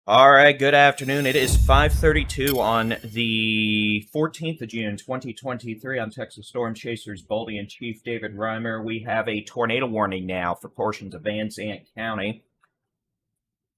All right, good afternoon. It is 5:32 on the 14th of June, 2023. I'm Texas Storm Chasers Baldy and Chief David Reimer. We have a tornado warning now for portions of Van Zandt County.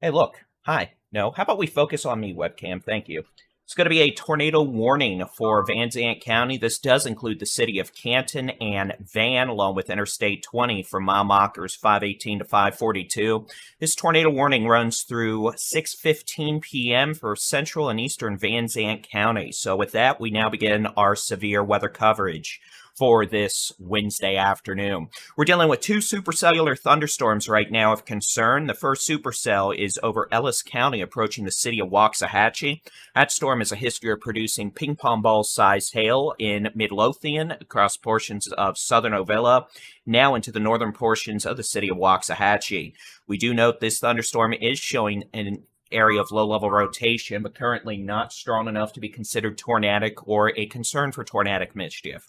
Hey, look. Hi. No, how about we focus on me, webcam? Thank you. It's going to be a tornado warning for Van Zandt County. This does include the city of Canton and Van, along with Interstate 20 from mile markers 518 to 542. This tornado warning runs through 6:15 p.m. for central and eastern Van Zandt County. So with that, we now begin our severe weather coverage for this Wednesday afternoon. We're dealing with two supercellular thunderstorms right now of concern. The first supercell is over Ellis County, approaching the city of Waxahachie. That storm has a history of producing ping pong ball-sized hail in Midlothian, across portions of southern Ovilla, now into the northern portions of the city of Waxahachie. We do note this thunderstorm is showing an area of low-level rotation, but currently not strong enough to be considered tornadic or a concern for tornadic mischief.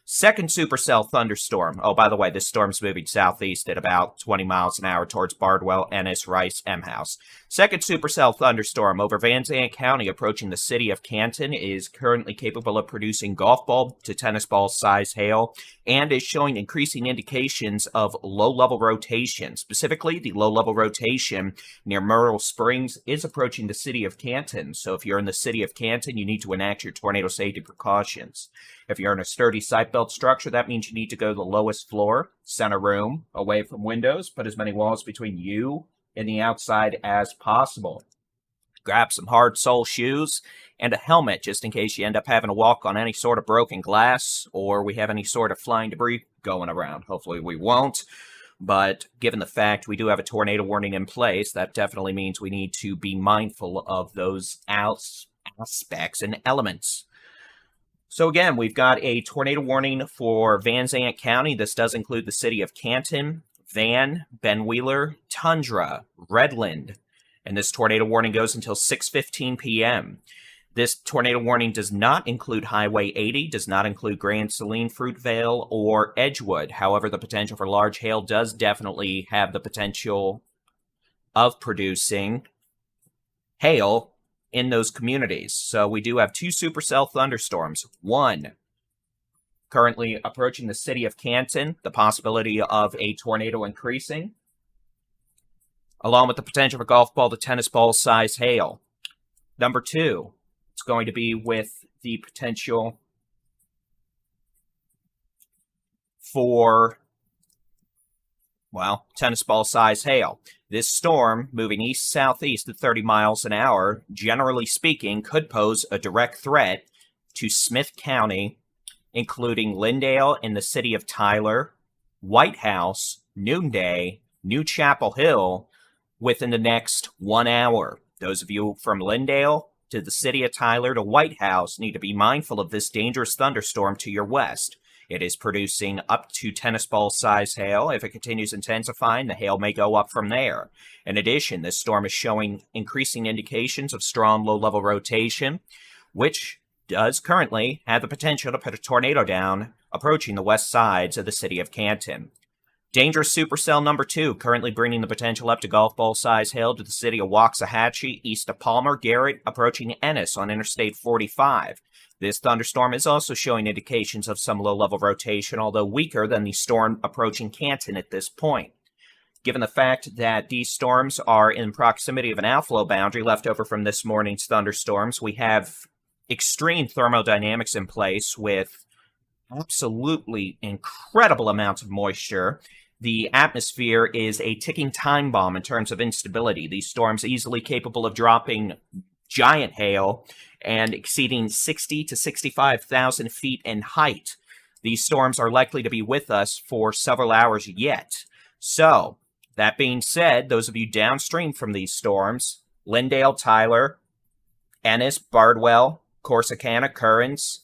Second supercell thunderstorm. Oh, by the way, this storm's moving southeast at about 20 miles an hour towards Bardwell, Ennis, Rice, Emhouse. Second supercell thunderstorm over Van Zandt County, approaching the city of Canton, is currently capable of producing golf ball to tennis ball size hail and is showing increasing indications of low-level rotation. Specifically, the low-level rotation near Myrtle Springs is approaching the city of Canton. So if you're in the city of Canton, you need to enact your tornado safety precautions. If you're in a sturdy site belt structure, that means you need to go to the lowest floor, center room, away from windows, put as many walls between you and the outside as possible. Grab some hard sole shoes and a helmet just in case you end up having to walk on any sort of broken glass or we have any sort of flying debris going around. Hopefully we won't. But given the fact we do have a tornado warning in place, that definitely means we need to be mindful of those aspects and elements. So again, we've got a tornado warning for Van Zandt County. This does include the city of Canton, Van, Ben Wheeler, Tundra, Redland, and this tornado warning goes until 6:15 p.m. This tornado warning does not include Highway 80, does not include Grand Saline, Fruitvale, or Edgewood. However, the potential for large hail does definitely have the potential of producing hail in those communities. So we do have two supercell thunderstorms. One currently approaching the city of Canton, the possibility of a tornado increasing, along with the potential for golf ball to tennis ball size hail. Number two, it's going to be with the potential for, well, tennis ball size hail. This storm, moving east-southeast at 30 miles an hour, generally speaking, could pose a direct threat to Smith County, including Lindale and the city of Tyler, White House, Noonday, New Chapel Hill, within the next 1 hour. Those of you from Lindale to the city of Tyler to White House need to be mindful of this dangerous thunderstorm to your west. It is producing up to tennis ball size hail. If it continues intensifying, the hail may go up from there. In addition, this storm is showing increasing indications of strong low-level rotation, which does currently have the potential to put a tornado down approaching the west sides of the city of Canton. Dangerous supercell number two, currently bringing the potential up to golf ball size hail to the city of Waxahachie, east of Palmer, Garrett, approaching Ennis on Interstate 45. This thunderstorm is also showing indications of some low-level rotation, although weaker than the storm approaching Canton at this point. Given the fact that these storms are in proximity of an outflow boundary left over from this morning's thunderstorms, we have extreme thermodynamics in place with absolutely incredible amounts of moisture. The atmosphere is a ticking time bomb in terms of instability. These storms easily capable of dropping giant hail and exceeding 60 to 65,000 feet in height. These storms are likely to be with us for several hours yet. So, that being said, those of you downstream from these storms, Lindale, Tyler, Ennis, Bardwell, Corsicana, Currens,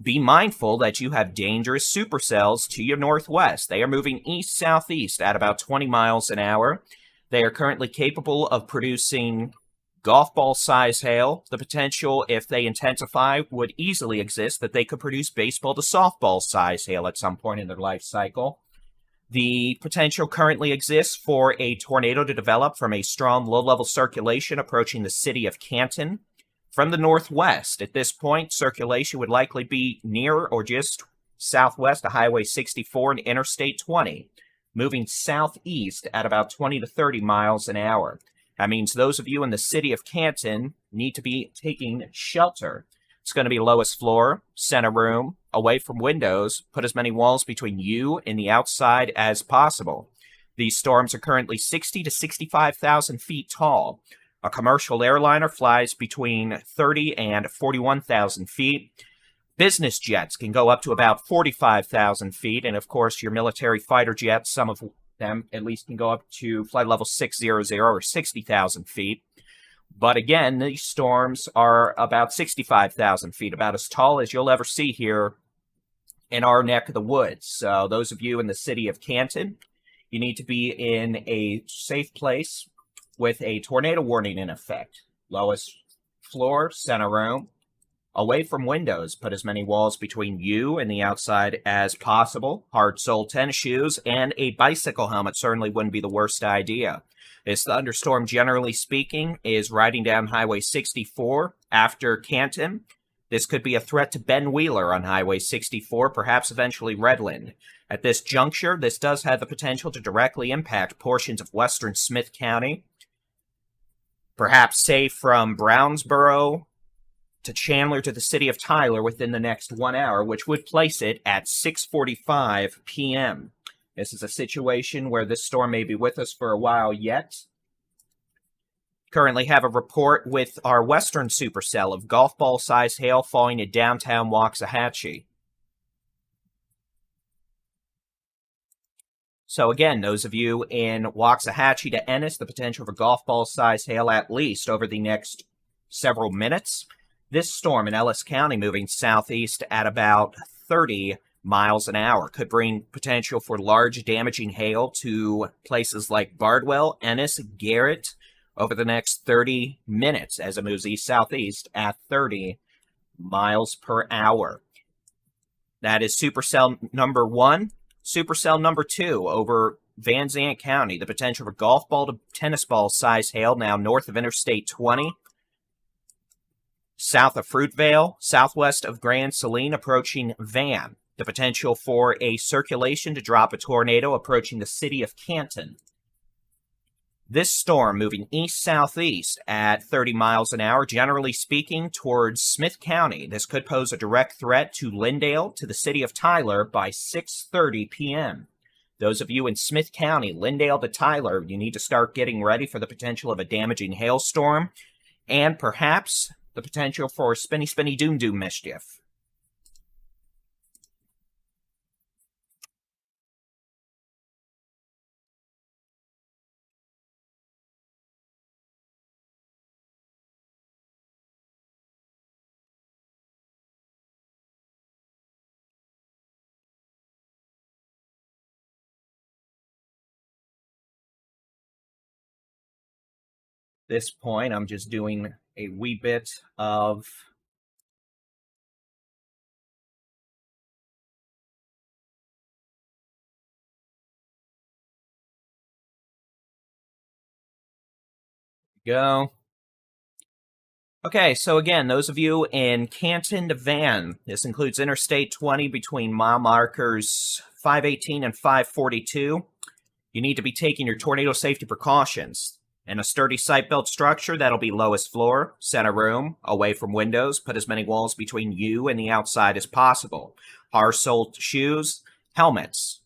be mindful that you have dangerous supercells to your northwest. They are moving east-southeast at about 20 miles an hour. They are currently capable of producing golf ball size hail. The potential, if they intensify, would easily exist that they could produce baseball to softball size hail at some point in their life cycle. The potential currently exists for a tornado to develop from a strong low-level circulation approaching the city of Canton from the northwest. At this point, circulation would likely be near or just southwest of Highway 64 and Interstate 20, moving southeast at about 20 to 30 miles an hour. That means those of you in the city of Canton need to be taking shelter. It's going to be lowest floor, center room, away from windows, put as many walls between you and the outside as possible. These storms are currently 60 to 65,000 feet tall. A commercial airliner flies between 30 and 41,000 feet. Business jets can go up to about 45,000 feet, and of course your military fighter jets, some of them at least can go up to flight level 600 or 60,000 feet. But again, these storms are about 65,000 feet, about as tall as you'll ever see here in our neck of the woods. So those of you in the city of Canton, you need to be in a safe place with a tornado warning in effect. Lowest floor, center room, away from windows. Put as many walls between you and the outside as possible. Hard-soled tennis shoes and a bicycle helmet certainly wouldn't be the worst idea. This thunderstorm, generally speaking, is riding down Highway 64 after Canton. This could be a threat to Ben Wheeler on Highway 64, perhaps eventually Redland. At this juncture, this does have the potential to directly impact portions of western Smith County, perhaps say from Brownsboro to Chandler to the city of Tyler within the next 1 hour, which would place it at 6:45 p.m. This is a situation where this storm may be with us for a while yet. Currently have a report with our western supercell of golf ball-sized hail falling in downtown Waxahachie. So again, those of you in Waxahachie to Ennis, the potential for golf ball-sized hail at least over the next several minutes. This storm in Ellis County moving southeast at about 30 miles an hour could bring potential for large damaging hail to places like Bardwell, Ennis, Garrett over the next 30 minutes as it moves east-southeast at 30 miles per hour. That is supercell number 1. Supercell number 2 over Van Zandt County. The potential for golf ball to tennis ball size hail now north of Interstate 20. South of Fruitvale, southwest of Grand Saline, approaching Van. The potential for a circulation to drop a tornado approaching the city of Canton. This storm moving east-southeast at 30 miles an hour, generally speaking, towards Smith County. This could pose a direct threat to Lindale, to the city of Tyler, by 6:30 p.m. Those of you in Smith County, Lindale to Tyler, you need to start getting ready for the potential of a damaging hailstorm and perhaps the potential for spinny doom mischief. This point, I'm just doing a wee bit of go. Okay, so again, those of you in Canton to Van, this includes Interstate 20 between mile markers 518 and 542. You need to be taking your tornado safety precautions. In a sturdy site built structure, that'll be lowest floor, center room, away from windows. Put as many walls between you and the outside as possible. Hard-soled shoes, helmets.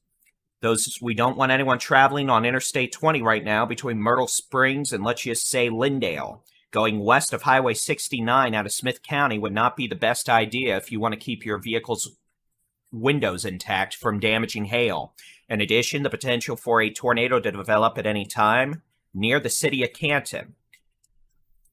We don't want anyone traveling on Interstate 20 right now between Myrtle Springs and let's just say Lindale. Going west of Highway 69 out of Smith County would not be the best idea if you want to keep your vehicle's windows intact from damaging hail. In addition, the potential for a tornado to develop at any time near the city of Canton.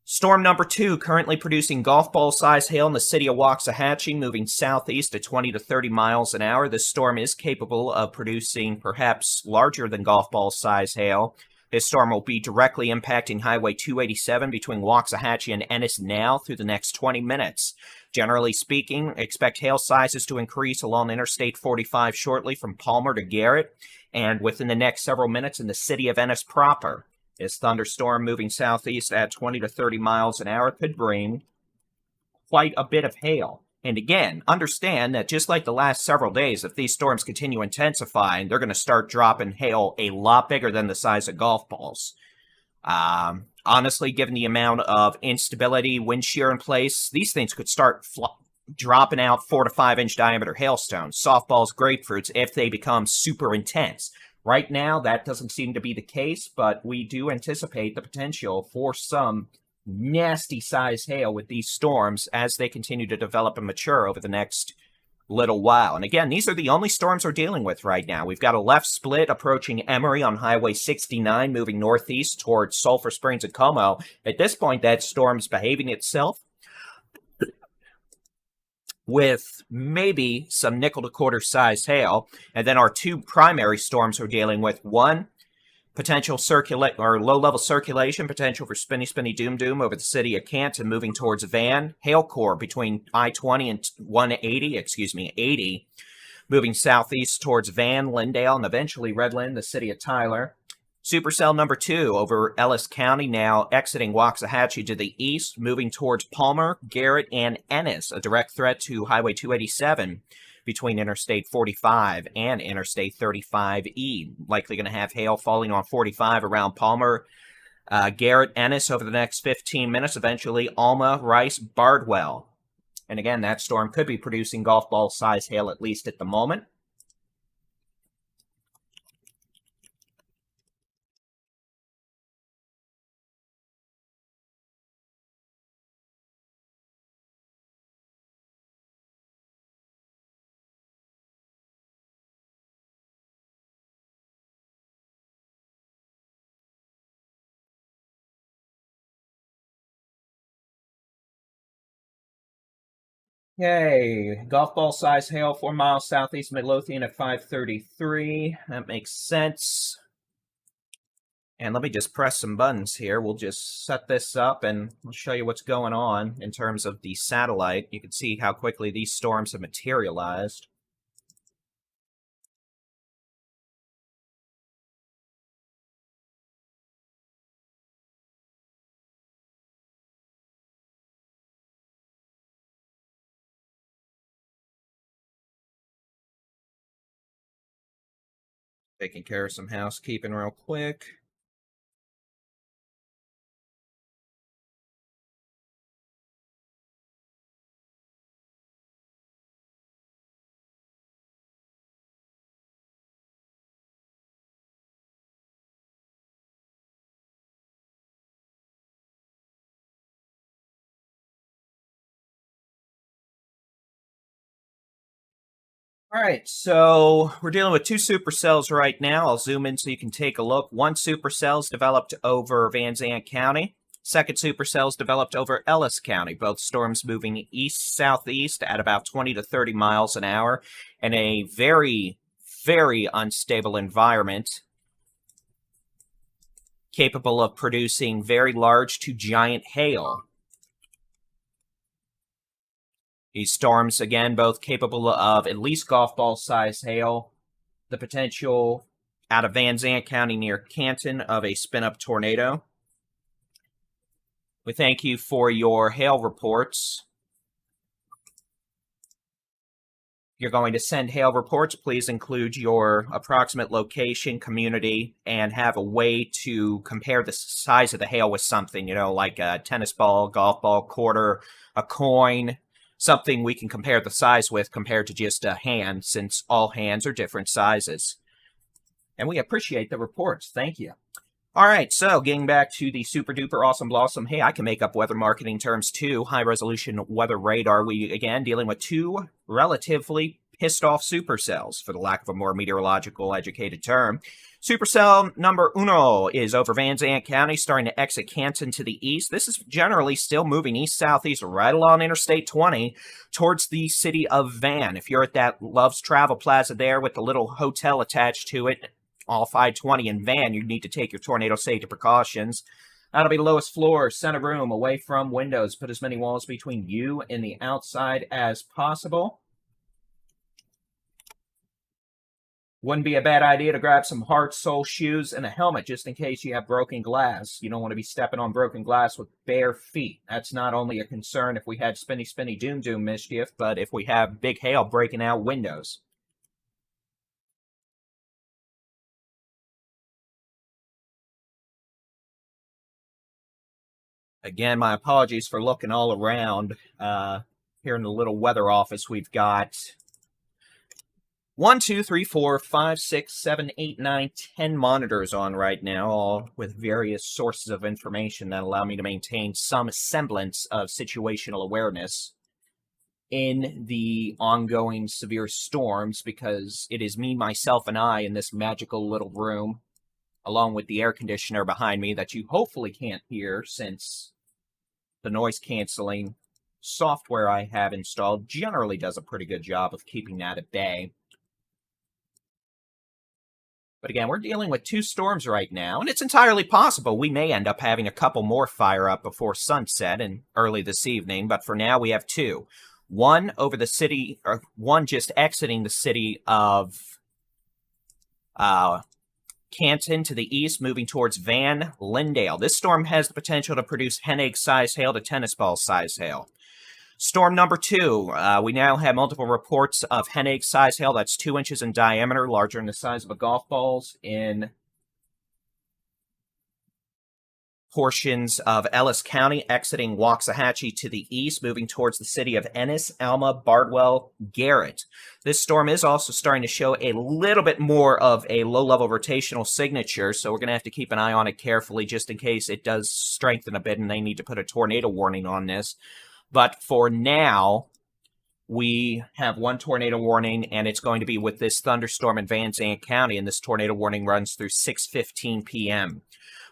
Storm number 2 currently producing golf ball size hail in the city of Waxahachie, moving southeast at 20 to 30 miles an hour. This storm is capable of producing perhaps larger than golf ball size hail. This storm will be directly impacting Highway 287 between Waxahachie and Ennis now through the next 20 minutes. Generally speaking, expect hail sizes to increase along Interstate 45 shortly from Palmer to Garrett. And within the next several minutes in the city of Ennis proper, this thunderstorm moving southeast at 20 to 30 miles an hour could bring quite a bit of hail. And again, understand that just like the last several days, if these storms continue intensifying, they're going to start dropping hail a lot bigger than the size of golf balls. Honestly, given the amount of instability, wind shear in place, these things could start dropping out 4 to 5 inch diameter hailstones, softballs, grapefruits, if they become super intense. Right now, that doesn't seem to be the case, but we do anticipate the potential for some nasty size hail with these storms as they continue to develop and mature over the next little while. And again, these are the only storms we're dealing with right now. We've got a left split approaching Emory on Highway 69, moving northeast towards Sulphur Springs and Como. At this point, that storm's behaving itself with maybe some nickel to quarter size hail. And then our two primary storms we're dealing with, one, potential low-level circulation, potential for spinny doom over the city of Canton, moving towards Van. Hail core between I-20 and 80, moving southeast towards Van, Lindale, and eventually Redland, the city of Tyler. Supercell number 2 over Ellis County, now exiting Waxahachie to the east, moving towards Palmer, Garrett, and Ennis, a direct threat to Highway 287 between Interstate 45 and Interstate 35E. Likely going to have hail falling on 45 around Palmer, Garrett, Ennis over the next 15 minutes, eventually Alma, Rice, Bardwell. And again, that storm could be producing golf ball size hail, at least at the moment. Okay, golf ball size hail 4 miles southeast Midlothian at 5:33. That makes sense. And let me just press some buttons here. We'll just set this up and I'll show you what's going on in terms of the satellite. You can see how quickly these storms have materialized. Taking care of some housekeeping real quick. All right, so we're dealing with two supercells right now. I'll zoom in so you can take a look. One supercell's developed over Van Zandt County. Second supercell's developed over Ellis County. Both storms moving east-southeast at about 20 to 30 miles an hour in a very, very unstable environment, capable of producing very large to giant hail. These storms, again, both capable of at least golf ball size hail. The potential out of Van Zandt County near Canton of a spin-up tornado. We thank you for your hail reports. If you're going to send hail reports, please include your approximate location, community, and have a way to compare the size of the hail with something, you know, like a tennis ball, golf ball, quarter, a coin, something we can compare the size with compared to just a hand, since all hands are different sizes. And we appreciate the reports. Thank you. All right, so getting back to the super duper awesome blossom. Hey, I can make up weather marketing terms too. High resolution weather radar. We, again, dealing with two relatively pissed off supercells, for the lack of a more meteorological educated term. Supercell number uno is over Van Zandt County, starting to exit Canton to the east. This is generally still moving east-southeast right along Interstate 20 towards the city of Van. If you're at that Love's Travel Plaza there with the little hotel attached to it, off I-20 in Van, you need to take your tornado safety precautions. That'll be the lowest floor, center room, away from windows. Put as many walls between you and the outside as possible. Wouldn't be a bad idea to grab some hard sole shoes and a helmet just in case you have broken glass. You don't want to be stepping on broken glass with bare feet. That's not only a concern if we had spinny, spinny, doom, doom mischief, but if we have big hail breaking out windows. Again, my apologies for looking all around. Here in the little weather office, we've got 1, 2, 3, 4, 5, 6, 7, 8, 9, 10 monitors on right now, all with various sources of information that allow me to maintain some semblance of situational awareness in the ongoing severe storms, because it is me, myself, and I in this magical little room, along with the air conditioner behind me that you hopefully can't hear, since the noise canceling software I have installed generally does a pretty good job of keeping that at bay. But again, we're dealing with 2 storms right now, and it's entirely possible we may end up having a couple more fire up before sunset and early this evening, but for now we have 2. One over the city, or one just exiting the city of Canton to the east, moving towards Van Lindale. This storm has the potential to produce hen egg-sized hail to tennis ball-sized hail. Storm number 2, we now have multiple reports of hen egg-sized hail that's 2 inches in diameter, larger than the size of a golf balls, in portions of Ellis County, exiting Waxahachie to the east, moving towards the city of Ennis, Alma, Bardwell, Garrett. This storm is also starting to show a little bit more of a low-level rotational signature, so we're going to have to keep an eye on it carefully just in case it does strengthen a bit and they need to put a tornado warning on this. But for now, we have 1 tornado warning, and it's going to be with this thunderstorm in Van Zandt County, and this tornado warning runs through 6:15 p.m.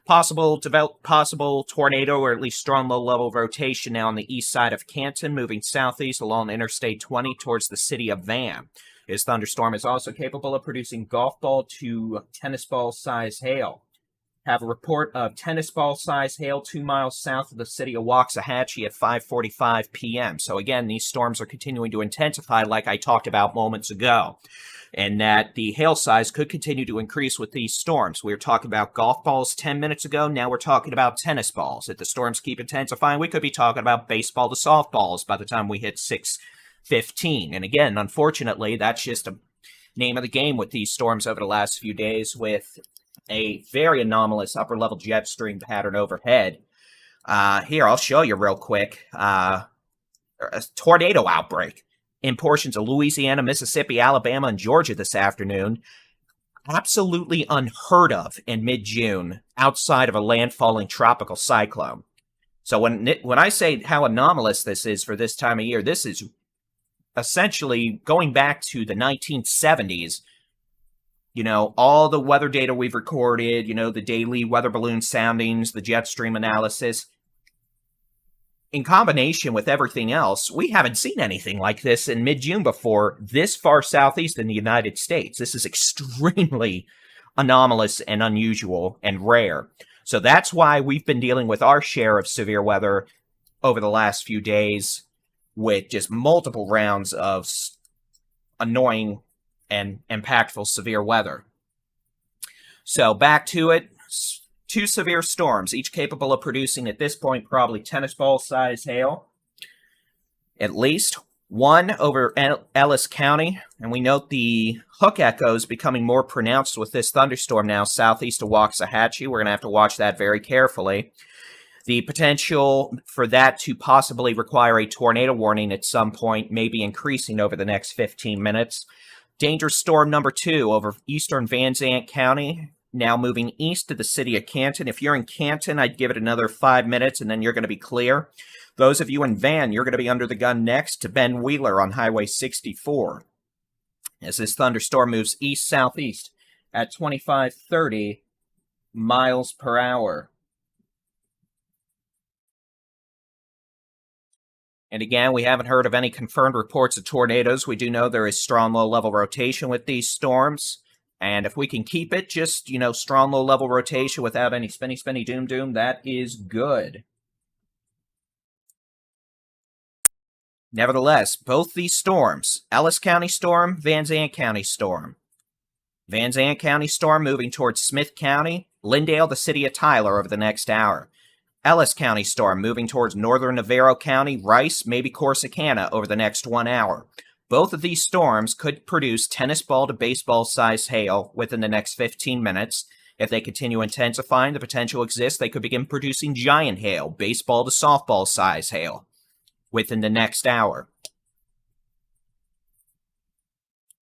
Possible tornado, or at least strong low-level rotation now on the east side of Canton, moving southeast along Interstate 20 towards the city of Van. This thunderstorm is also capable of producing golf ball to tennis ball size hail. Have a report of tennis ball size hail 2 miles south of the city of Waxahachie at 5:45 p.m. So again, these storms are continuing to intensify like I talked about moments ago, and that the hail size could continue to increase with these storms. We were talking about golf balls 10 minutes ago. Now we're talking about tennis balls. If the storms keep intensifying, we could be talking about baseball to softballs by the time we hit 6:15. And again, unfortunately, that's just a name of the game with these storms over the last few days, with a very anomalous upper-level jet stream pattern overhead. Here, I'll show you real quick. A tornado outbreak in portions of Louisiana, Mississippi, Alabama, and Georgia this afternoon. Absolutely unheard of in mid-June outside of a landfalling tropical cyclone. So when I say how anomalous this is for this time of year, this is essentially going back to the 1970s. You know, all the weather data we've recorded, you know, the daily weather balloon soundings, the jet stream analysis, in combination with everything else, we haven't seen anything like this in mid-June before, this far southeast in the United States. This is extremely anomalous and unusual and rare. So that's why we've been dealing with our share of severe weather over the last few days, with just multiple rounds of annoying and impactful severe weather. So back to it. 2 severe storms, each capable of producing at this point probably tennis ball size hail. At least 1 over Ellis County, and we note the hook echoes becoming more pronounced with this thunderstorm now southeast of Waxahachie. We're going to have to watch that very carefully. The potential for that to possibly require a tornado warning at some point may be increasing over the next 15 minutes. Dangerous storm number 2 over eastern Van Zandt County, now moving east to the city of Canton. If you're in Canton, I'd give it another 5 minutes, and then you're going to be clear. Those of you in Van, you're going to be under the gun next to Ben Wheeler on Highway 64. As this thunderstorm moves east-southeast at 25-30 miles per hour. And again, we haven't heard of any confirmed reports of tornadoes. We do know there is strong low-level rotation with these storms. And if we can keep it just, you know, strong low-level rotation without any spinny, spinny, doom, doom, that is good. Nevertheless, both these storms, Ellis County storm, Van Zandt County storm, Van Zandt County storm moving towards Smith County, Lindale, the city of Tyler over the next hour. Ellis County storm moving towards northern Navarro County, Rice, maybe Corsicana over the next 1 hour. Both of these storms could produce tennis ball to baseball sized hail within the next 15 minutes. If they continue intensifying, the potential exists they could begin producing giant hail, baseball to softball size hail, within the next hour.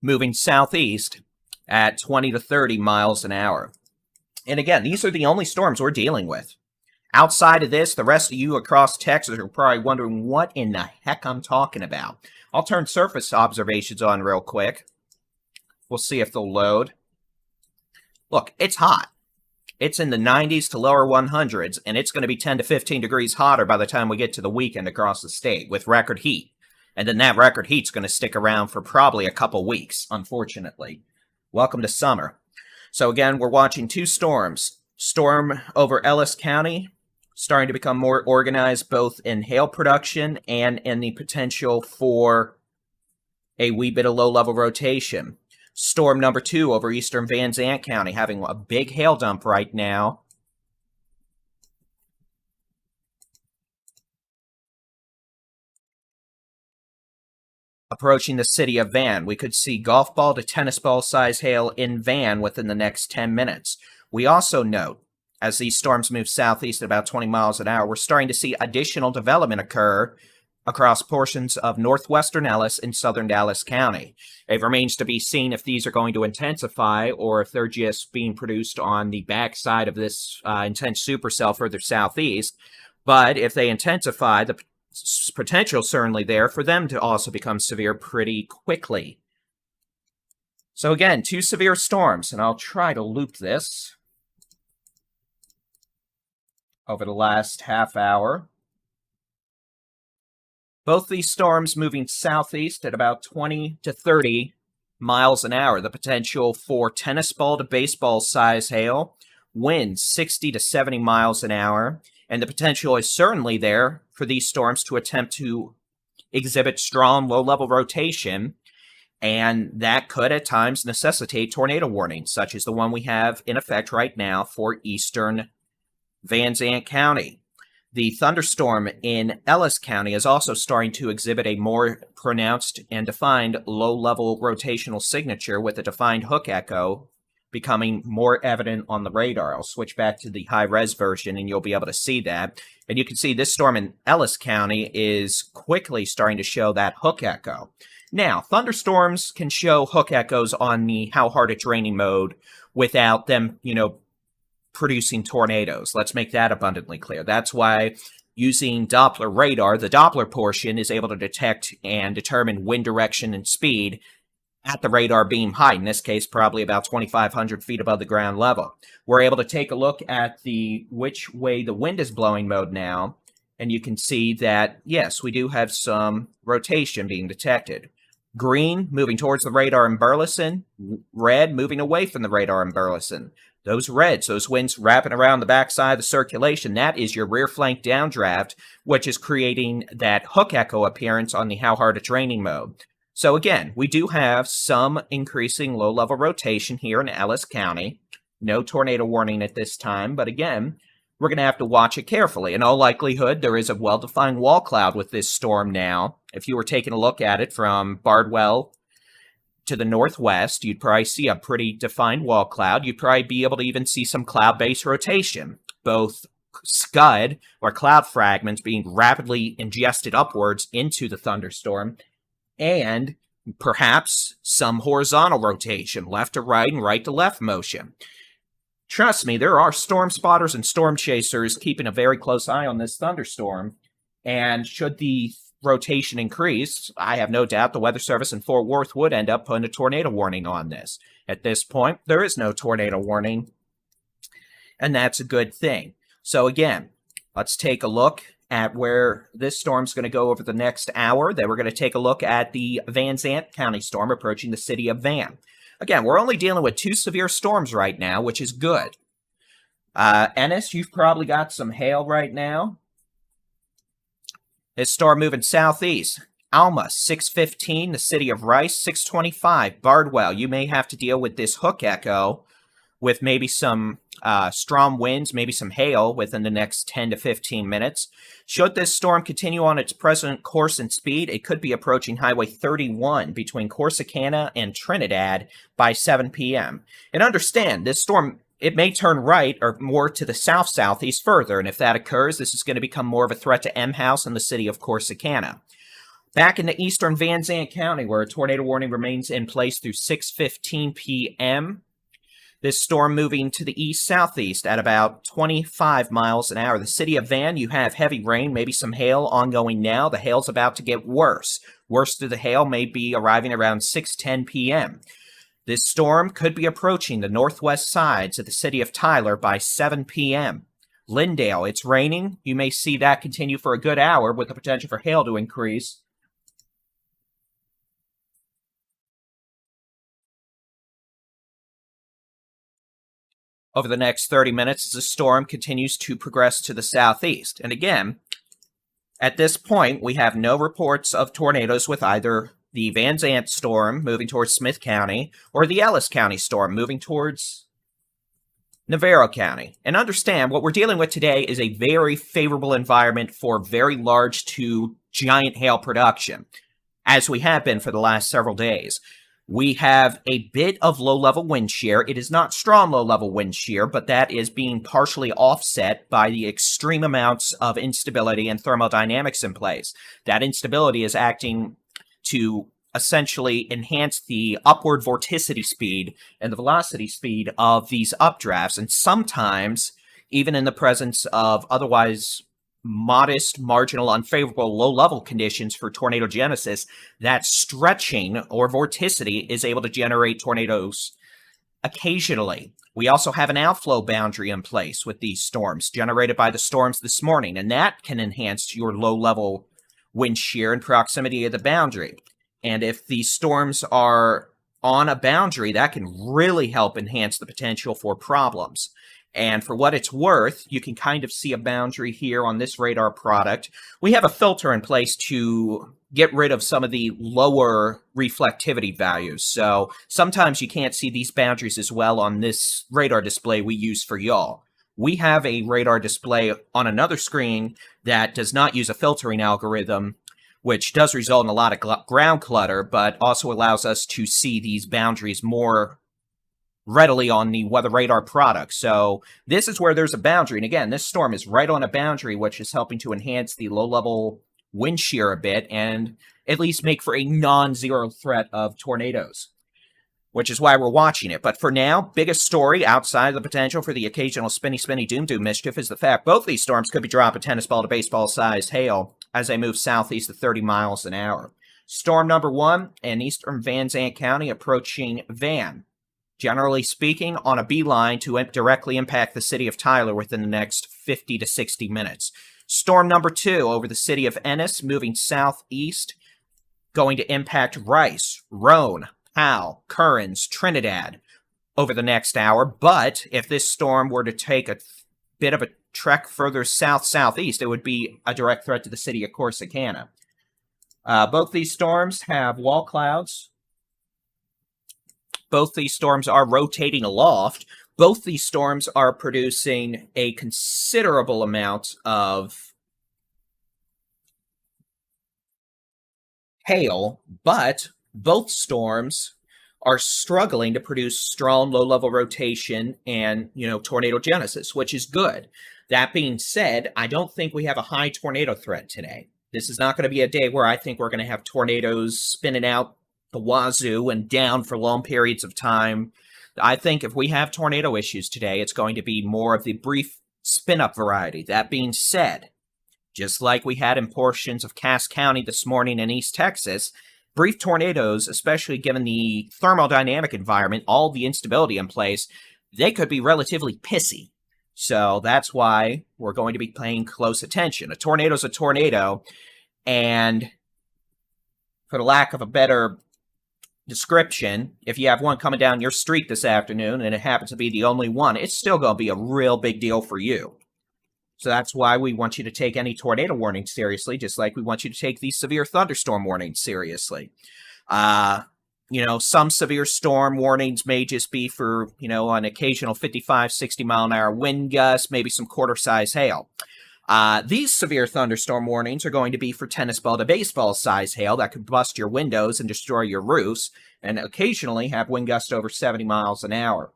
Moving southeast at 20 to 30 miles an hour. And again, these are the only storms we're dealing with. Outside of this, the rest of you across Texas are probably wondering what in the heck I'm talking about. I'll turn surface observations on real quick. We'll see if they'll load. Look, it's hot. It's in the 90s to lower 100s, and it's going to be 10 to 15 degrees hotter by the time we get to the weekend across the state with record heat. And then that record heat's going to stick around for probably a couple weeks, unfortunately. Welcome to summer. So again, we're watching two storms. Storm over Ellis County, starting to become more organized both in hail production and in the potential for a wee bit of low-level rotation. Storm number 2 over eastern Van Zandt County, having a big hail dump right now. Approaching the city of Van, we could see golf ball to tennis ball size hail in Van within the next 10 minutes. We also note, as these storms move southeast at about 20 miles an hour, we're starting to see additional development occur across portions of northwestern Ellis and southern Dallas County. It remains to be seen if these are going to intensify or if they're just being produced on the backside of this intense supercell further southeast. But if they intensify, the potential certainly there for them to also become severe pretty quickly. So again, 2 severe storms, and I'll try to loop this over the last half hour. Both these storms moving southeast at about 20 to 30 miles an hour. The potential for tennis ball to baseball size hail, winds 60 to 70 miles an hour, and the potential is certainly there for these storms to attempt to exhibit strong low-level rotation, and that could at times necessitate tornado warnings, such as the one we have in effect right now for eastern Van Zandt County. The thunderstorm in Ellis County is also starting to exhibit a more pronounced and defined low-level rotational signature with a defined hook echo becoming more evident on the radar. I'll switch back to the high-res version and you'll be able to see that. And you can see this storm in Ellis County is quickly starting to show that hook echo. Now, thunderstorms can show hook echoes on the how hard it's raining mode without them, producing tornadoes. Let's make that abundantly clear. That's why using Doppler radar, the Doppler portion is able to detect and determine wind direction and speed at the radar beam height, in this case probably about 2,500 feet above the ground level. We're able to take a look at the which way the wind is blowing mode now, and you can see that, yes, we do have some rotation being detected. Green moving towards the radar in Burleson, red moving away from the radar in Burleson. Those reds, those winds wrapping around the backside of the circulation, that is your rear flank downdraft, which is creating that hook echo appearance on the how hard it's raining mode. So again, we do have some increasing low-level rotation here in Ellis County. No tornado warning at this time, but again, we're going to have to watch it carefully. In all likelihood, there is a well-defined wall cloud with this storm now. If you were taking a look at it from Bardwell to the northwest, you'd probably see a pretty defined wall cloud. You'd probably be able to even see some cloud-based rotation, both scud, or cloud fragments, being rapidly ingested upwards into the thunderstorm, and perhaps some horizontal rotation, left to right and right to left motion. Trust me, there are storm spotters and storm chasers keeping a very close eye on this thunderstorm, and should the rotation increase, I have no doubt the Weather Service in Fort Worth would end up putting a tornado warning on this. At this point, there is no tornado warning, and that's a good thing. So again, let's take a look at where this storm's going to go over the next hour. Then we're going to take a look at the Van Zandt County storm approaching the city of Van. Again, we're only dealing with 2 severe storms right now, which is good. Ennis, you've probably got some hail right now. This storm moving southeast. Alma, 615. The city of Rice, 625. Bardwell, you may have to deal with this hook echo with maybe some strong winds, maybe some hail within the next 10 to 15 minutes. Should this storm continue on its present course and speed, it could be approaching Highway 31 between Corsicana and Trinidad by 7 p.m. And understand, this storm, it may turn right or more to the south-southeast further, and if that occurs, this is going to become more of a threat to M House and the city of Corsicana. Back in the eastern Van Zandt County, where a tornado warning remains in place through 6:15 p.m., this storm moving to the east-southeast at about 25 miles an hour. The city of Van, you have heavy rain, maybe some hail ongoing now. The hail's about to get worse. Worst of the hail may be arriving around 6:10 p.m. This storm could be approaching the northwest sides of the city of Tyler by 7 p.m. Lindale, it's raining. You may see that continue for a good hour with the potential for hail to increase. Over the next 30 minutes as the storm continues to progress to the southeast. And again, at this point, we have no reports of tornadoes with either the Van Zandt storm moving towards Smith County or the Ellis County storm moving towards Navarro County. And understand, what we're dealing with today is a very favorable environment for very large to giant hail production, as we have been for the last several days. We have a bit of low-level wind shear. It is not strong low-level wind shear, but that is being partially offset by the extreme amounts of instability and thermodynamics in place. That instability is acting to essentially enhance the upward vorticity speed and the velocity speed of these updrafts, and sometimes, even in the presence of otherwise modest, marginal, unfavorable, low-level conditions for tornado genesis, that stretching or vorticity is able to generate tornadoes occasionally. We also have an outflow boundary in place with these storms generated by the storms this morning, and that can enhance your low-level wind shear and proximity of the boundary. And if these storms are on a boundary, that can really help enhance the potential for problems. And for what it's worth, you can kind of see a boundary here on this radar product. We have a filter in place to get rid of some of the lower reflectivity values. So sometimes you can't see these boundaries as well on this radar display we use for y'all. We have a radar display on another screen that does not use a filtering algorithm, which does result in a lot of ground clutter, but also allows us to see these boundaries more readily on the weather radar product. So this is where there's a boundary. And again, this storm is right on a boundary, which is helping to enhance the low-level wind shear a bit and at least make for a non-zero threat of tornadoes, which is why we're watching it. But for now, biggest story outside of the potential for the occasional spinny, doom mischief is the fact both these storms could be dropping tennis ball to baseball-sized hail as they move southeast at 30 miles an hour. Storm number 1 in eastern Van Zandt County approaching Van. Generally speaking, on a beeline to directly impact the city of Tyler within the next 50 to 60 minutes. Storm number 2 over the city of Ennis, moving southeast, going to impact Rice, Roane, Howe, Currens, Trinidad over the next hour. But if this storm were to take a bit of a trek further south-southeast, it would be a direct threat to the city of Corsicana. Both these storms have wall clouds. Both these storms are rotating aloft. Both these storms are producing a considerable amount of hail, but both storms are struggling to produce strong low-level rotation and, tornado genesis, which is good. That being said, I don't think we have a high tornado threat today. This is not going to be a day where I think we're going to have tornadoes spinning out the wazoo and down for long periods of time. I think if we have tornado issues today, it's going to be more of the brief spin-up variety. That being said, just like we had in portions of Cass County this morning in East Texas, brief tornadoes, especially given the thermodynamic environment, all the instability in place, they could be relatively pissy. So that's why we're going to be paying close attention. A tornado's a tornado, and for the lack of a better description, if you have one coming down your street this afternoon and it happens to be the only one, it's still going to be a real big deal for you. So that's why we want you to take any tornado warnings seriously, just like we want you to take these severe thunderstorm warnings seriously. Some severe storm warnings may just be for, an occasional 55, 60 mile an hour wind gust, maybe some quarter size hail. These severe thunderstorm warnings are going to be for tennis ball to baseball size hail that could bust your windows and destroy your roofs, and occasionally have wind gusts over 70 miles an hour.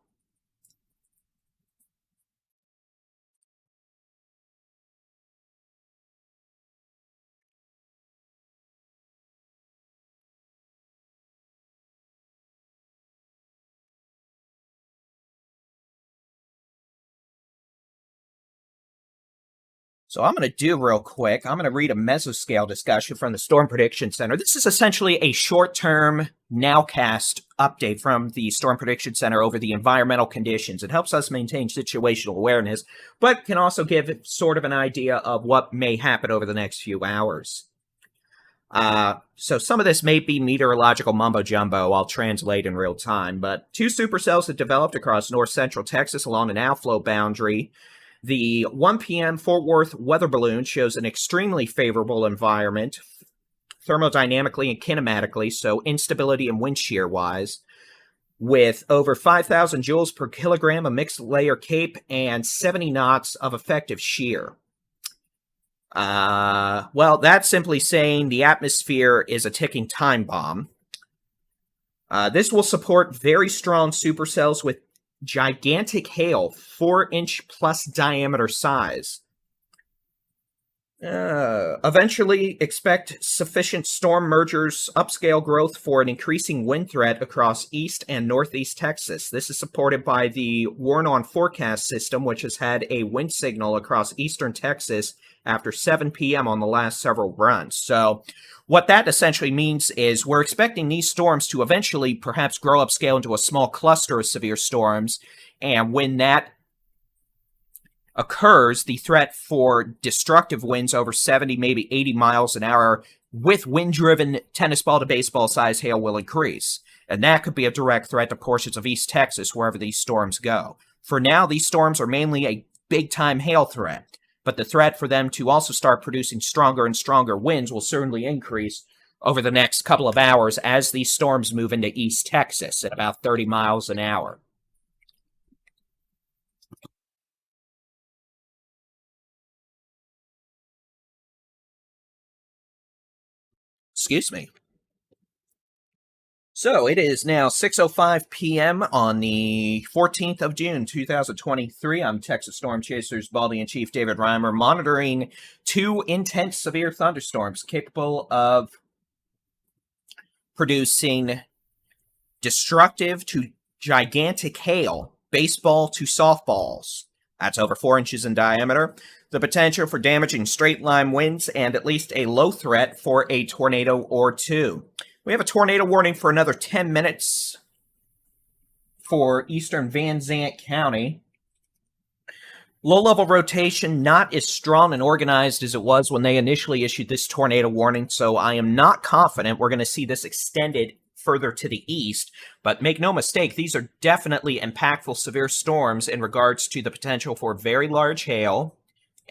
So I'm going to do real quick, I'm going to read a mesoscale discussion from the Storm Prediction Center. This is essentially a short-term nowcast update from the Storm Prediction Center over the environmental conditions. It helps us maintain situational awareness, but can also give sort of an idea of what may happen over the next few hours. So some of this may be meteorological mumbo-jumbo. I'll translate in real time, but 2 supercells have developed across north-central Texas along an outflow boundary. The 1 p.m. Fort Worth weather balloon shows an extremely favorable environment, thermodynamically and kinematically, so instability and wind shear wise, with over 5,000 joules per kilogram of mixed layer CAPE and 70 knots of effective shear. Well, that's simply saying the atmosphere is a ticking time bomb. This will support very strong supercells with gigantic hail, 4-inch plus diameter size. Eventually, expect sufficient storm mergers, upscale growth for an increasing wind threat across east and northeast Texas. This is supported by the Warn-On forecast system, which has had a wind signal across eastern Texas after 7 p.m. on the last several runs. So what that essentially means is we're expecting these storms to eventually perhaps grow upscale into a small cluster of severe storms, and when that occurs, the threat for destructive winds over 70, maybe 80 miles an hour with wind-driven tennis ball to baseball size hail will increase. And that could be a direct threat to portions of East Texas wherever these storms go. For now, these storms are mainly a big-time hail threat, but the threat for them to also start producing stronger and stronger winds will certainly increase over the next couple of hours as these storms move into East Texas at about 30 miles an hour. Excuse me. So it is now 6:05 p.m. on the 14th of June, 2023. I'm Texas Storm Chasers Baldy-in-Chief David Reimer, monitoring 2 intense severe thunderstorms capable of producing destructive to gigantic hail, baseball to softballs. That's over 4 inches in diameter. The potential for damaging straight-line winds and at least a low threat for a tornado or 2. We have a tornado warning for another 10 minutes for eastern Van Zant County. Low-level rotation not as strong and organized as it was when they initially issued this tornado warning, so I am not confident we're going to see this extended further to the east. But make no mistake, these are definitely impactful severe storms in regards to the potential for very large hail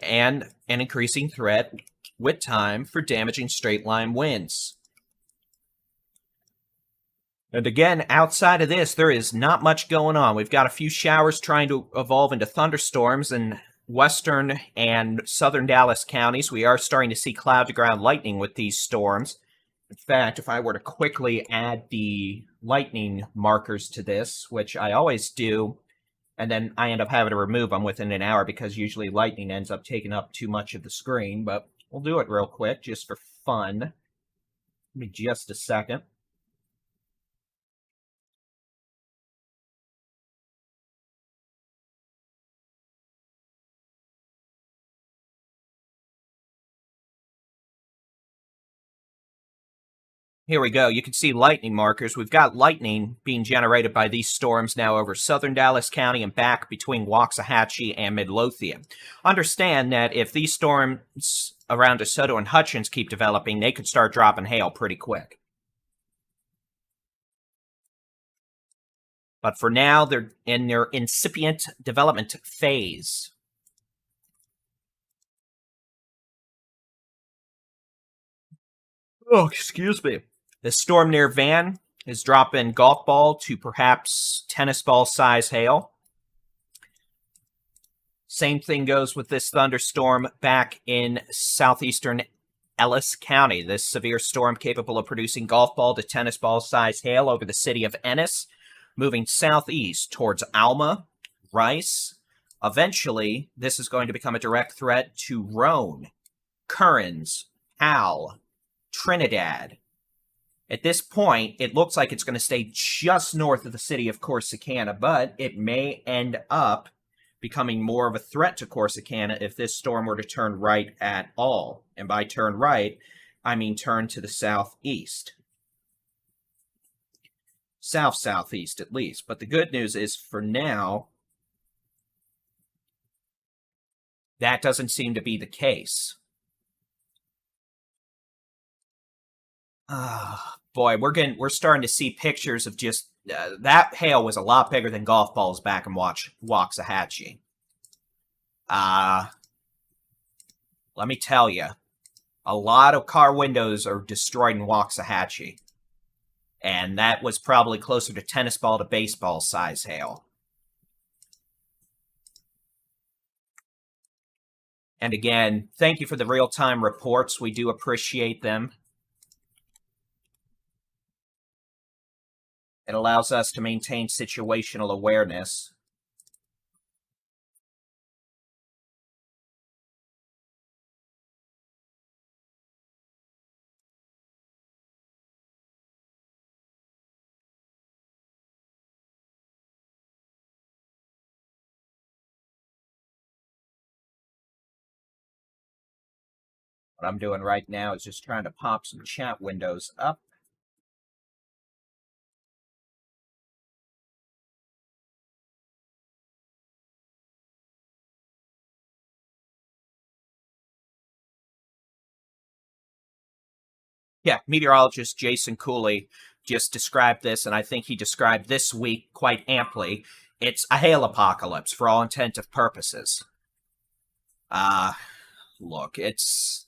and an increasing threat with time for damaging straight-line winds. And again, outside of this, there is not much going on. We've got a few showers trying to evolve into thunderstorms in western and southern Dallas counties. We are starting to see cloud-to-ground lightning with these storms. In fact, if I were to quickly add the lightning markers to this, which I always do, and then I end up having to remove them within an hour because usually lightning ends up taking up too much of the screen, but we'll do it real quick just for fun. Give me just a second. Here we go. You can see lightning markers. We've got lightning being generated by these storms now over southern Dallas County and back between Waxahachie and Midlothian. Understand that if these storms around DeSoto and Hutchins keep developing, they could start dropping hail pretty quick. But for now, they're in their incipient development phase. Oh, excuse me. The storm near Van is dropping golf ball to perhaps tennis ball size hail. Same thing goes with this thunderstorm back in southeastern Ellis County. This severe storm capable of producing golf ball to tennis ball size hail over the city of Ennis, moving southeast towards Alma, Rice. Eventually, this is going to become a direct threat to Roane, Kearns, Hal, Trinidad. At this point, it looks like it's going to stay just north of the city of Corsicana, but it may end up becoming more of a threat to Corsicana if this storm were to turn right at all. And by turn right, I mean turn to the southeast. South-southeast, at least. But the good news is, for now, that doesn't seem to be the case. Boy, we're starting to see pictures of just that hail was a lot bigger than golf balls back in Waxahachie. Let me tell you, a lot of car windows are destroyed in Waxahachie, and that was probably closer to tennis ball to baseball size hail. And again, thank you for the real-time reports. We do appreciate them. It allows us to maintain situational awareness. What I'm doing right now is just trying to pop some chat windows up. Yeah, meteorologist Jason Cooley just described this, and I think he described this week quite amply. It's a hail apocalypse for all intent of purposes. Look, this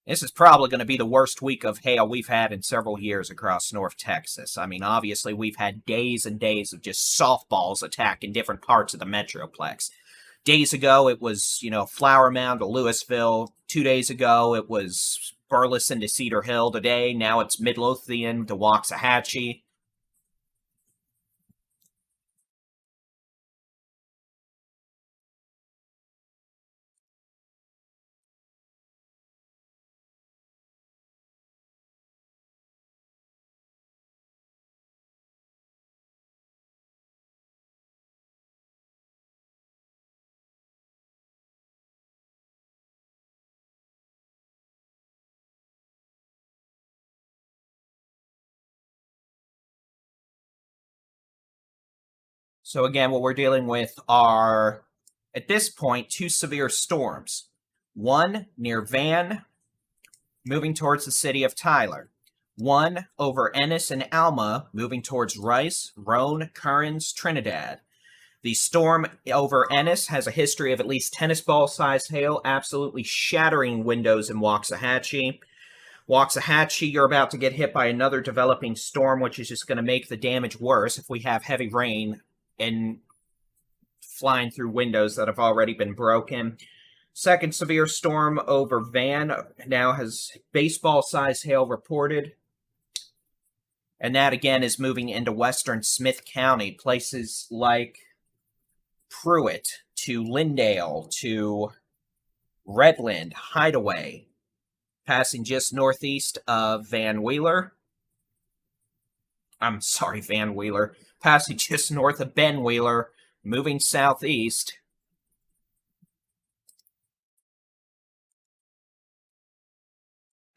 is probably going to be the worst week of hail we've had in several years across North Texas. I mean, obviously, we've had days and days of just softballs attacking different parts of the Metroplex. Days ago, it was, Flower Mound to Louisville. 2 days ago, it was Burleson to Cedar Hill. Today, now it's Midlothian to Waxahachie. So again, what we're dealing with are, at this point, two severe storms. One near Van, moving towards the city of Tyler. One over Ennis and Alma, moving towards Rice, Roane, Kearns, Trinidad. The storm over Ennis has a history of at least tennis ball sized hail, absolutely shattering windows in Waxahachie. Waxahachie, you're about to get hit by another developing storm, which is just going to make the damage worse if we have heavy rain and flying through windows that have already been broken. Second severe storm over Van now has baseball-sized hail reported. And that, again, is moving into western Smith County, places like Pruitt to Lindale to Redland, Hideaway, passing just northeast of Van Wheeler. Van Wheeler. Passing just north of Ben Wheeler, moving southeast.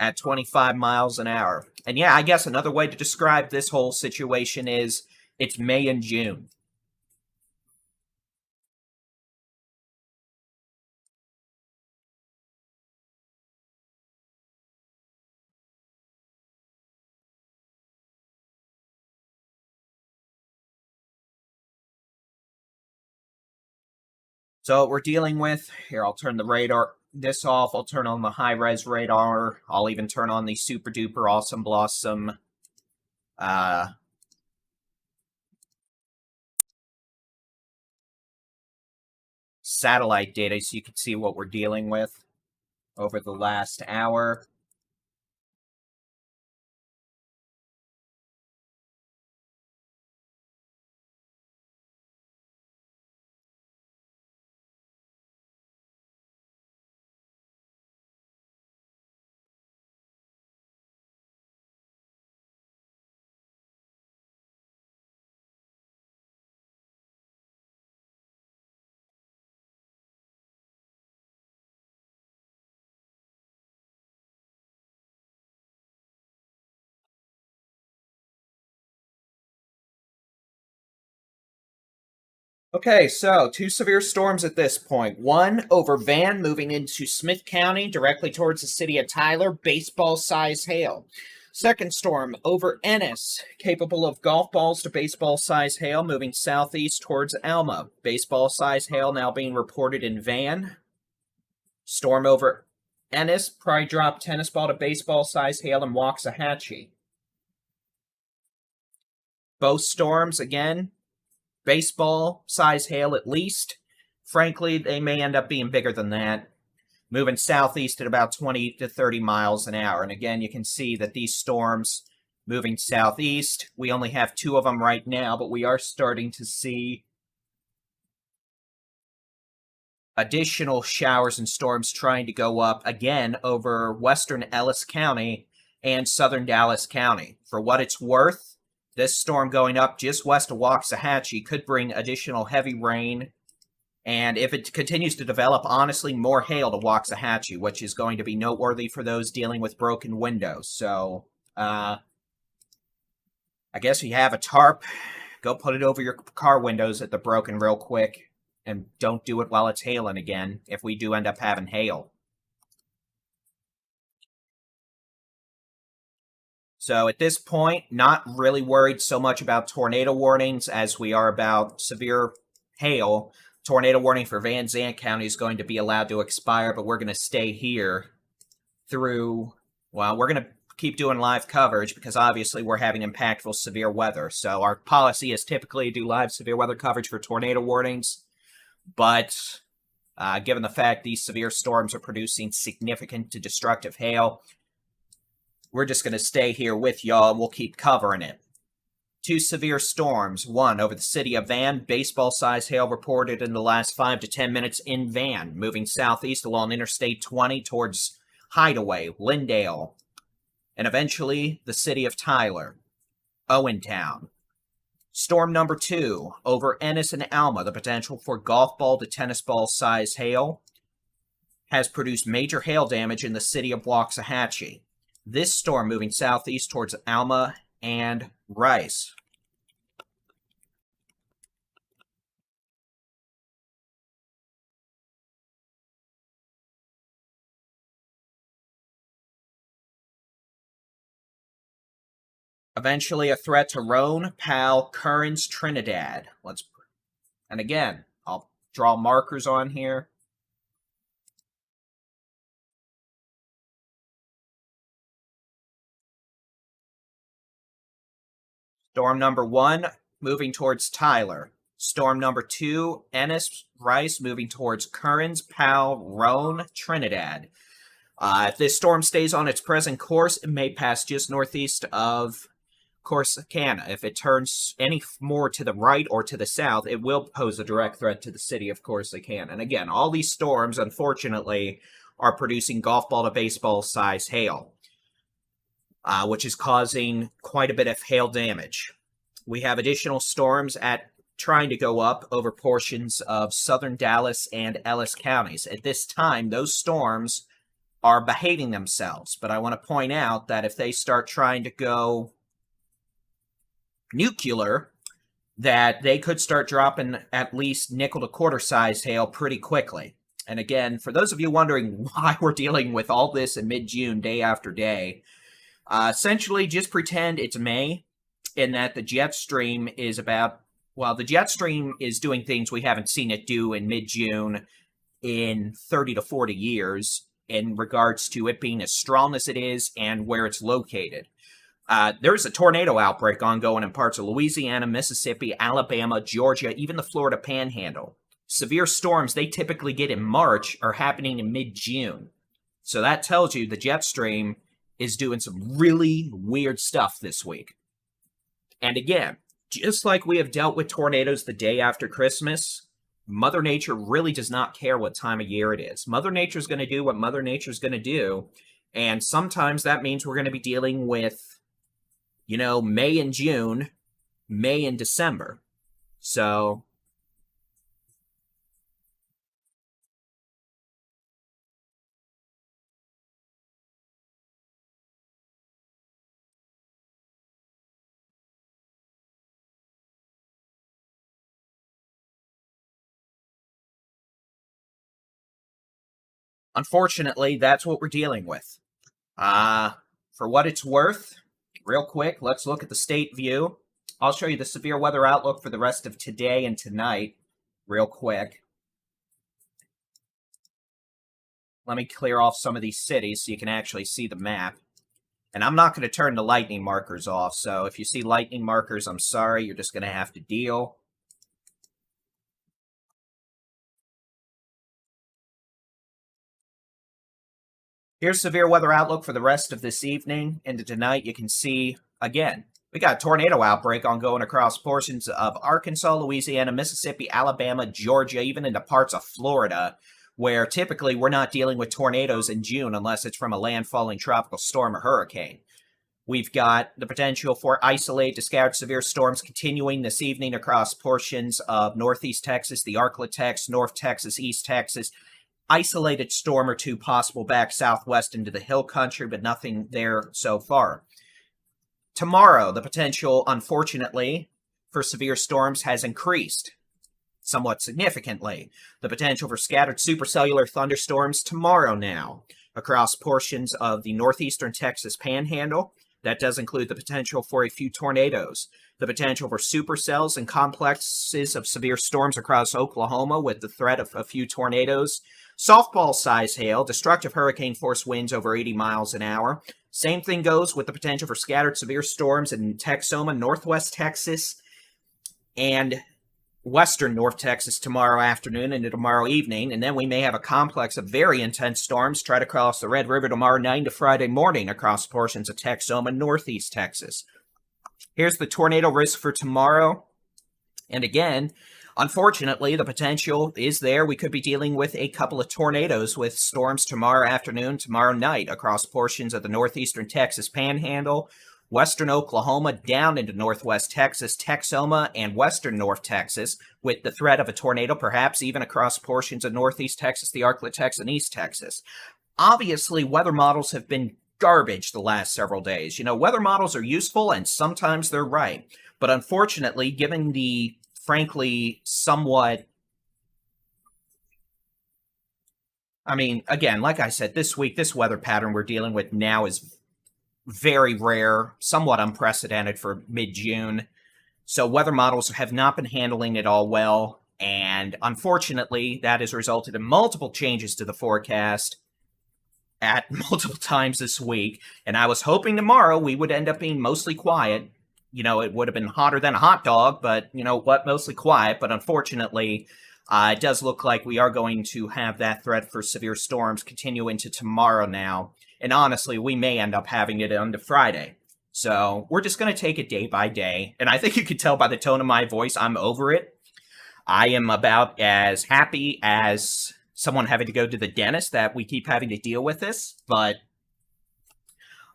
At 25 miles an hour. And yeah, I guess another way to describe this whole situation is it's May and June. So what we're dealing with, here I'll turn the radar this off. I'll turn on the high-res radar. I'll even turn on the super-duper awesome blossom satellite data so you can see what we're dealing with over the last hour. Okay, so 2 severe storms at this point. One over Van, moving into Smith County, directly towards the city of Tyler, baseball-size hail. Second storm over Ennis, capable of golf balls to baseball-size hail, moving southeast towards Alma. Baseball-size hail now being reported in Van. Storm over Ennis, probably drop tennis ball to baseball-size hail in Waxahachie. Both storms, again, baseball size hail at least. Frankly, they may end up being bigger than that, moving southeast at about 20 to 30 miles an hour. And again, you can see that these storms moving southeast, we only have 2 of them right now, but we are starting to see additional showers and storms trying to go up again over western Ellis County and southern Dallas County. For what it's worth, this storm going up just west of Waxahachie could bring additional heavy rain, and if it continues to develop, honestly, more hail to Waxahachie, which is going to be noteworthy for those dealing with broken windows. So, I guess if you have a tarp, go put it over your car windows that are broken real quick, and don't do it while it's hailing again, if we do end up having hail. So at this point, not really worried so much about tornado warnings as we are about severe hail. Tornado warning for Van Zandt County is going to be allowed to expire, but we're going to stay here through, well, we're going to keep doing live coverage because obviously we're having impactful severe weather. So our policy is typically to do live severe weather coverage for tornado warnings, but given the fact these severe storms are producing significant to destructive hail, we're just going to stay here with y'all and we'll keep covering it. 2 severe storms, one over the city of Van, baseball-sized hail reported in the last 5 to 10 minutes in Van, moving southeast along Interstate 20 towards Hideaway, Lindale, and eventually the city of Tyler, Owentown. Storm number 2 over Ennis and Alma, the potential for golf ball to tennis ball size hail, has produced major hail damage in the city of Waxahachie. This storm moving southeast towards Alma and Rice. Eventually a threat to Roan, Powell, Kearns, Trinidad. And again, I'll draw markers on here. Storm number 1, moving towards Tyler. Storm number 2, Ennis, Rice, moving towards Kearns, Powell, Roan, Trinidad. If this storm stays on its present course, it may pass just northeast of Corsicana. If it turns any more to the right or to the south, it will pose a direct threat to the city of Corsicana. And again, all these storms, unfortunately, are producing golf ball to baseball size hail, which is causing quite a bit of hail damage. We have additional storms trying to go up over portions of southern Dallas and Ellis counties. At this time, those storms are behaving themselves, but I want to point out that if they start trying to go nuclear, that they could start dropping at least nickel to quarter size hail pretty quickly. And again, for those of you wondering why we're dealing with all this in mid-June, day after day, essentially just pretend it's May, in that the jet stream is the jet stream is doing things we haven't seen it do in mid-June in 30 to 40 years in regards to it being as strong as it is and where it's located. There's a tornado outbreak ongoing in parts of Louisiana, Mississippi, Alabama, Georgia, even the Florida Panhandle. Severe storms they typically get in March are happening in mid-June. So that tells you the jet stream is doing some really weird stuff this week. And again, just like we have dealt with tornadoes the day after Christmas, Mother Nature really does not care what time of year it is. Mother Nature's going to do what Mother Nature's going to do. And sometimes that means we're going to be dealing with, May and June, May and December. So unfortunately, that's what we're dealing with. For what it's worth, real quick, let's look at the state view. I'll show you the severe weather outlook for the rest of today and tonight, real quick. Let me clear off some of these cities so you can actually see the map. And I'm not going to turn the lightning markers off, so if you see lightning markers, I'm sorry, you're just going to have to deal. Here's severe weather outlook for the rest of this evening into tonight. You can see, again, we got a tornado outbreak ongoing across portions of Arkansas, Louisiana, Mississippi, Alabama, Georgia, even into parts of Florida, where typically we're not dealing with tornadoes in June unless it's from a landfalling tropical storm or hurricane. We've got the potential for isolated to scattered severe storms continuing this evening across portions of northeast Texas, the Arklatex, North Texas, East Texas. Isolated storm or two possible back southwest into the hill country, but nothing there so far. Tomorrow, the potential, unfortunately, for severe storms has increased somewhat significantly. The potential for scattered supercellular thunderstorms tomorrow now across portions of the northeastern Texas Panhandle. That does include the potential for a few tornadoes. The potential for supercells and complexes of severe storms across Oklahoma with the threat of a few tornadoes. Softball-size hail, destructive hurricane-force winds over 80 miles an hour. Same thing goes with the potential for scattered severe storms in Texoma, northwest Texas, and western North Texas tomorrow afternoon into tomorrow evening. And then we may have a complex of very intense storms try to cross the Red River tomorrow night to Friday morning across portions of Texoma, northeast Texas. Here's the tornado risk for tomorrow. And again, unfortunately, the potential is there. We could be dealing with a couple of tornadoes with storms tomorrow afternoon, tomorrow night across portions of the northeastern Texas Panhandle, western Oklahoma, down into northwest Texas, Texoma, and western North Texas, with the threat of a tornado perhaps even across portions of northeast Texas, the Arklatex, and East Texas. Obviously, weather models have been garbage the last several days. Weather models are useful, and sometimes they're right. But unfortunately, given the frankly, somewhat, again, like I said, this week, this weather pattern we're dealing with now is very rare, somewhat unprecedented for mid-June. So weather models have not been handling it all well, and unfortunately, that has resulted in multiple changes to the forecast at multiple times this week. And I was hoping tomorrow we would end up being mostly quiet. It would have been hotter than a hot dog, but mostly quiet. But unfortunately, it does look like we are going to have that threat for severe storms continue into tomorrow now. And honestly, we may end up having it into Friday. So we're just going to take it day by day. And I think you can tell by the tone of my voice, I'm over it. I am about as happy as someone having to go to the dentist that we keep having to deal with this. But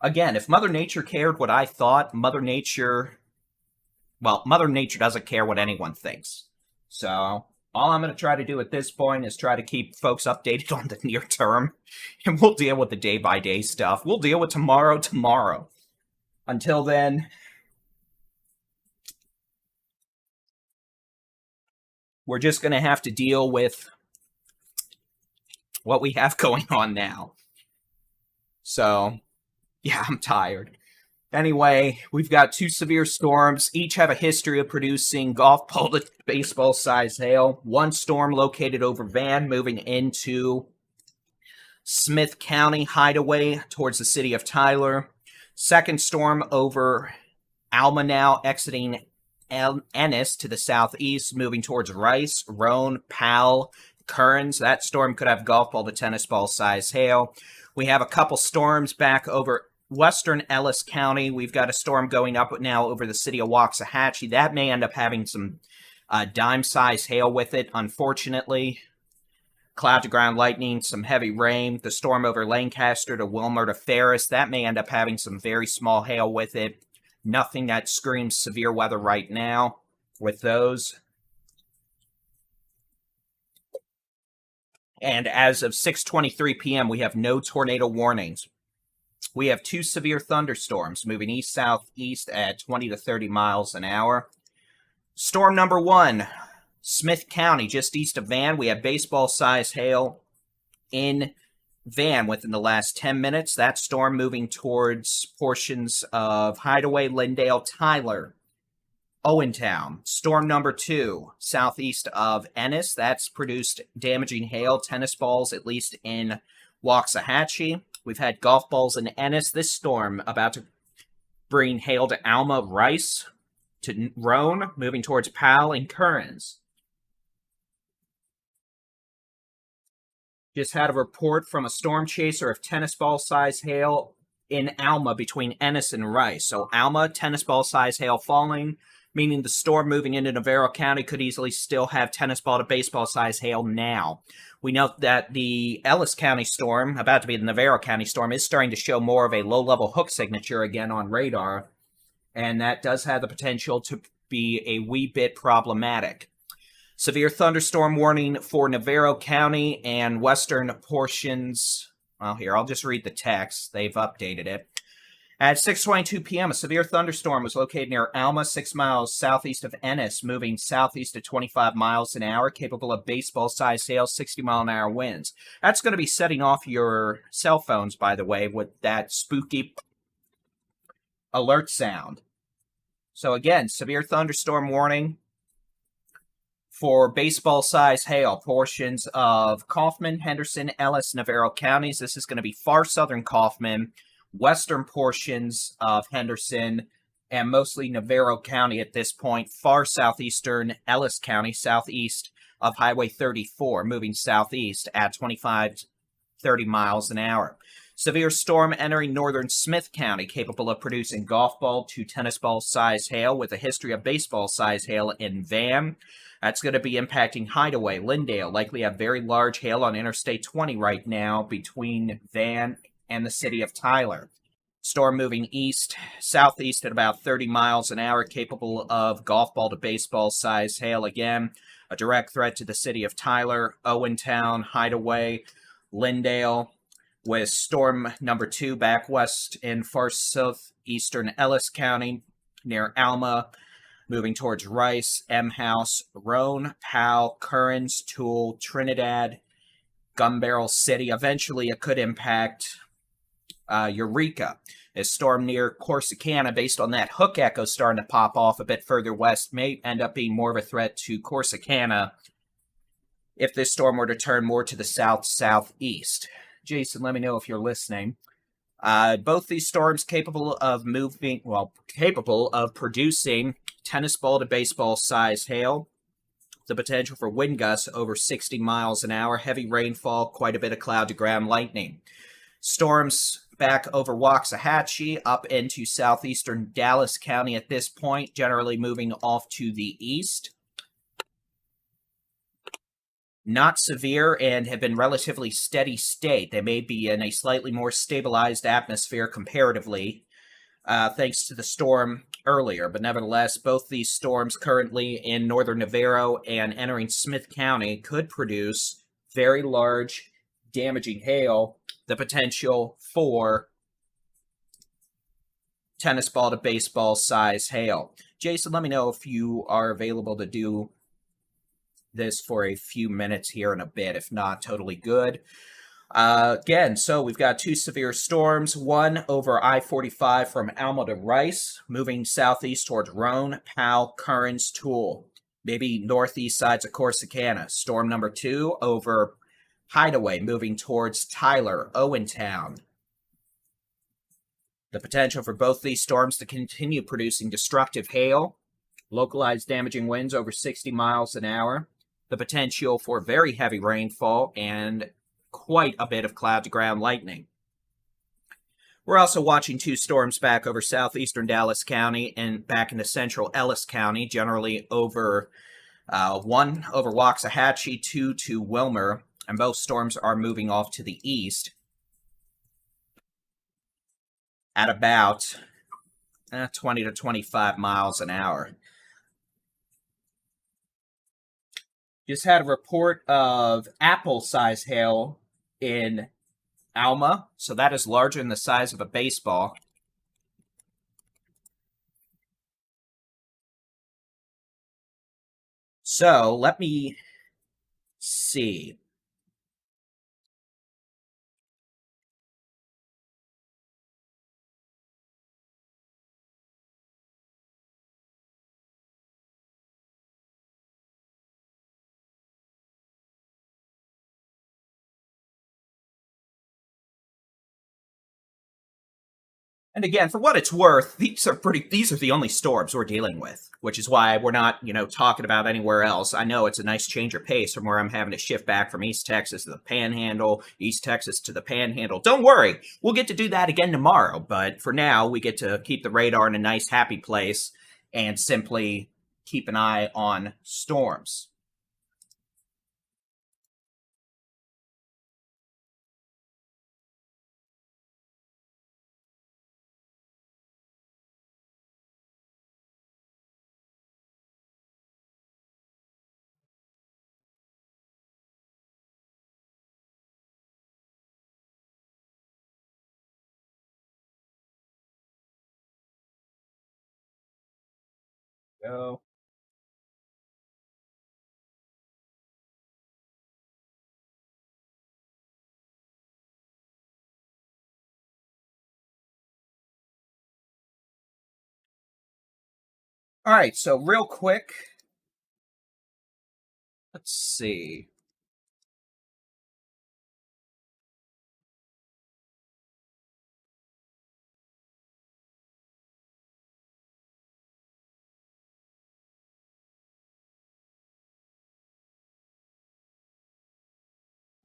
again, if Mother Nature cared what I thought, Mother Nature doesn't care what anyone thinks. So all I'm going to try to do at this point is try to keep folks updated on the near term, and we'll deal with the day-by-day stuff. We'll deal with tomorrow. Until then, we're just going to have to deal with what we have going on now. So, yeah, I'm tired. Anyway, we've got two severe storms. Each have a history of producing golf ball to baseball size hail. One storm located over Van, moving into Smith County Hideaway towards the city of Tyler. Second storm over Alma now, exiting Ennis to the southeast, moving towards Rice, Roan, Powell, Kearns. That storm could have golf ball to tennis ball size hail. We have a couple storms back over western Ellis County. We've got a storm going up now over the city of Waxahachie. That may end up having some dime size hail with it, unfortunately. Cloud to ground lightning, some heavy rain. The storm over Lancaster to Wilmer to Ferris, that may end up having some very small hail with it. Nothing that screams severe weather right now with those. And as of 6:23 p.m., we have no tornado warnings. We have two severe thunderstorms moving east-southeast at 20 to 30 miles an hour. Storm number one, Smith County, just east of Van. We have baseball-sized hail in Van within the last 10 minutes. That storm moving towards portions of Hideaway, Lindale, Tyler, Owentown. Storm number two, southeast of Ennis. That's produced damaging hail, tennis balls, at least in Waxahachie. We've had golf balls in Ennis. This storm about to bring hail to Alma, Rice, to Roan, moving towards Powell and Kearns. Just had a report from a storm chaser of tennis ball size hail in Alma between Ennis and Rice. So Alma, tennis ball size hail falling, meaning the storm moving into Navarro County could easily still have tennis ball to baseball size hail now. We note that the Ellis County storm, about to be the Navarro County storm, is starting to show more of a low-level hook signature again on radar, and that does have the potential to be a wee bit problematic. Severe thunderstorm warning for Navarro County and western portions. Well, here, I'll just read the text. They've updated it. At 6:22 p.m., a severe thunderstorm was located near Alma, 6 miles southeast of Ennis, moving southeast at 25 miles an hour, capable of baseball-sized hail, 60-mile-an-hour winds. That's going to be setting off your cell phones, by the way, with that spooky alert sound. So again, severe thunderstorm warning for baseball-sized hail, portions of Kaufman, Henderson, Ellis, Navarro counties. This is going to be far southern Kaufman, western portions of Henderson, and mostly Navarro County at this point, far southeastern Ellis County, southeast of Highway 34, moving southeast at 25-30 miles an hour. Severe storm entering northern Smith County, capable of producing golf ball to tennis ball size hail with a history of baseball size hail in Van. That's going to be impacting Hideaway, Lindale, likely have very large hail on Interstate 20 right now between Van and the city of Tyler. Storm moving east, southeast at about 30 miles an hour, capable of golf ball to baseball size hail again. A direct threat to the city of Tyler, Owentown, Hideaway, Lindale, with storm number two back west in far southeastern Ellis County near Alma, moving towards Rice, M House, Roan, Powell, Kearns, Toole, Trinidad, Gun Barrel City. Eventually, it could impact Eureka. A storm near Corsicana, based on that hook echo starting to pop off a bit further west, may end up being more of a threat to Corsicana if this storm were to turn more to the south-southeast. Jason, let me know if you're listening. Both these storms capable of producing tennis ball to baseball size hail, the potential for wind gusts over 60 miles an hour, heavy rainfall, quite a bit of cloud to ground lightning. Storms back over Waxahachie up into southeastern Dallas County at this point, generally moving off to the east. Not severe and have been relatively steady state. They may be in a slightly more stabilized atmosphere comparatively, thanks to the storm earlier. But nevertheless, both these storms currently in northern Navarro and entering Smith County could produce very large, damaging hail, the potential for tennis ball to baseball size hail. Jason, let me know if you are available to do this for a few minutes here in a bit. If not, totally good. Again, so we've got two severe storms, one over I-45 from Alma to Rice, moving southeast towards Roan, Powell, Currens, Toole, maybe northeast sides of Corsicana. Storm number 2 over Hideaway, moving towards Tyler, Owentown. The potential for both these storms to continue producing destructive hail, localized damaging winds over 60 miles an hour, the potential for very heavy rainfall, and quite a bit of cloud-to-ground lightning. We're also watching two storms back over southeastern Dallas County and back into central Ellis County, generally over one over Waxahachie, two to Wilmer, and both storms are moving off to the east at about 20 to 25 miles an hour. Just had a report of apple-sized hail in Alma, so that is larger than the size of a baseball. So let me see. And again, for what it's worth, these are the only storms we're dealing with, which is why we're not, talking about anywhere else. I know it's a nice change of pace from where I'm having to shift back from East Texas to the Panhandle, East Texas to the Panhandle. Don't worry, we'll get to do that again tomorrow, but for now, we get to keep the radar in a nice, happy place and simply keep an eye on storms. Go. All right, so real quick, let's see.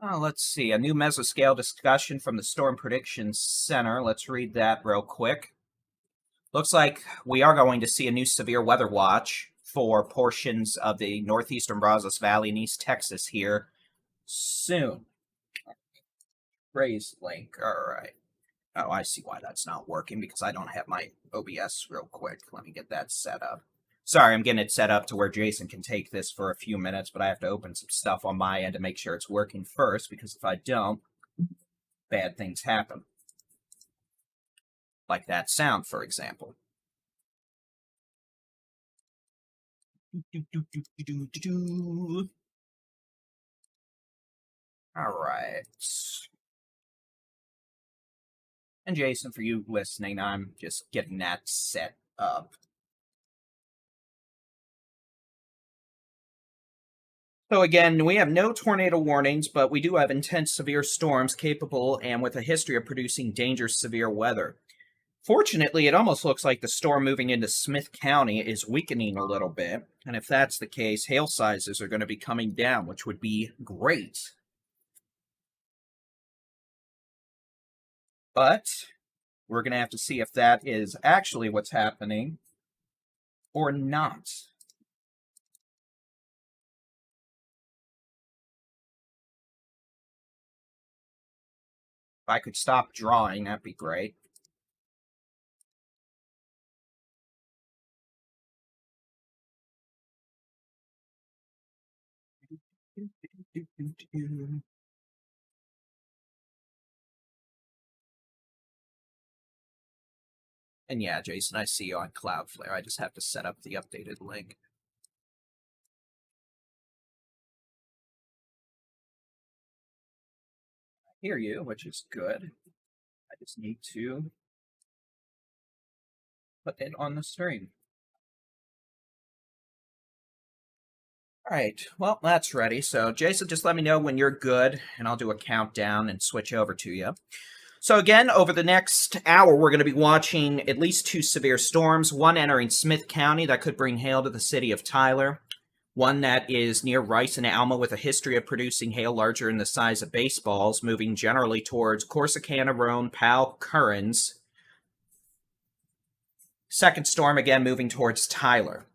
Let's see. A new mesoscale discussion from the Storm Prediction Center. Let's read that real quick. Looks like we are going to see a new severe weather watch for portions of the northeastern Brazos Valley and East Texas here soon. Raise link. All right. Oh, I see why that's not working, because I don't have my OBS real quick. Let me get that set up. Sorry, I'm getting it set up to where Jason can take this for a few minutes, but I have to open some stuff on my end to make sure it's working first, because if I don't, bad things happen. Like that sound, for example. All right. And Jason, for you listening, I'm just getting that set up. So again, we have no tornado warnings, but we do have intense severe storms capable and with a history of producing dangerous severe weather. Fortunately, it almost looks like the storm moving into Smith County is weakening a little bit, and if that's the case, hail sizes are going to be coming down, which would be great. But we're going to have to see if that is actually what's happening or not. If I could stop drawing, that'd be great. And yeah, Jason, I see you on Cloudflare. I just have to set up the updated link. hear you, which is good. I just need to put it on the stream. All right, well, that's ready. So, Jason, just let me know when you're good, and I'll do a countdown and switch over to you. So, again, over the next hour, we're going to be watching at least 2 severe storms, one entering Smith County that could bring hail to the city of Tyler, one that is near Rice and Alma with a history of producing hail larger than the size of baseballs, moving generally towards Corsicana, Roane, Powell, Currens. Second storm, again, moving towards Tyler.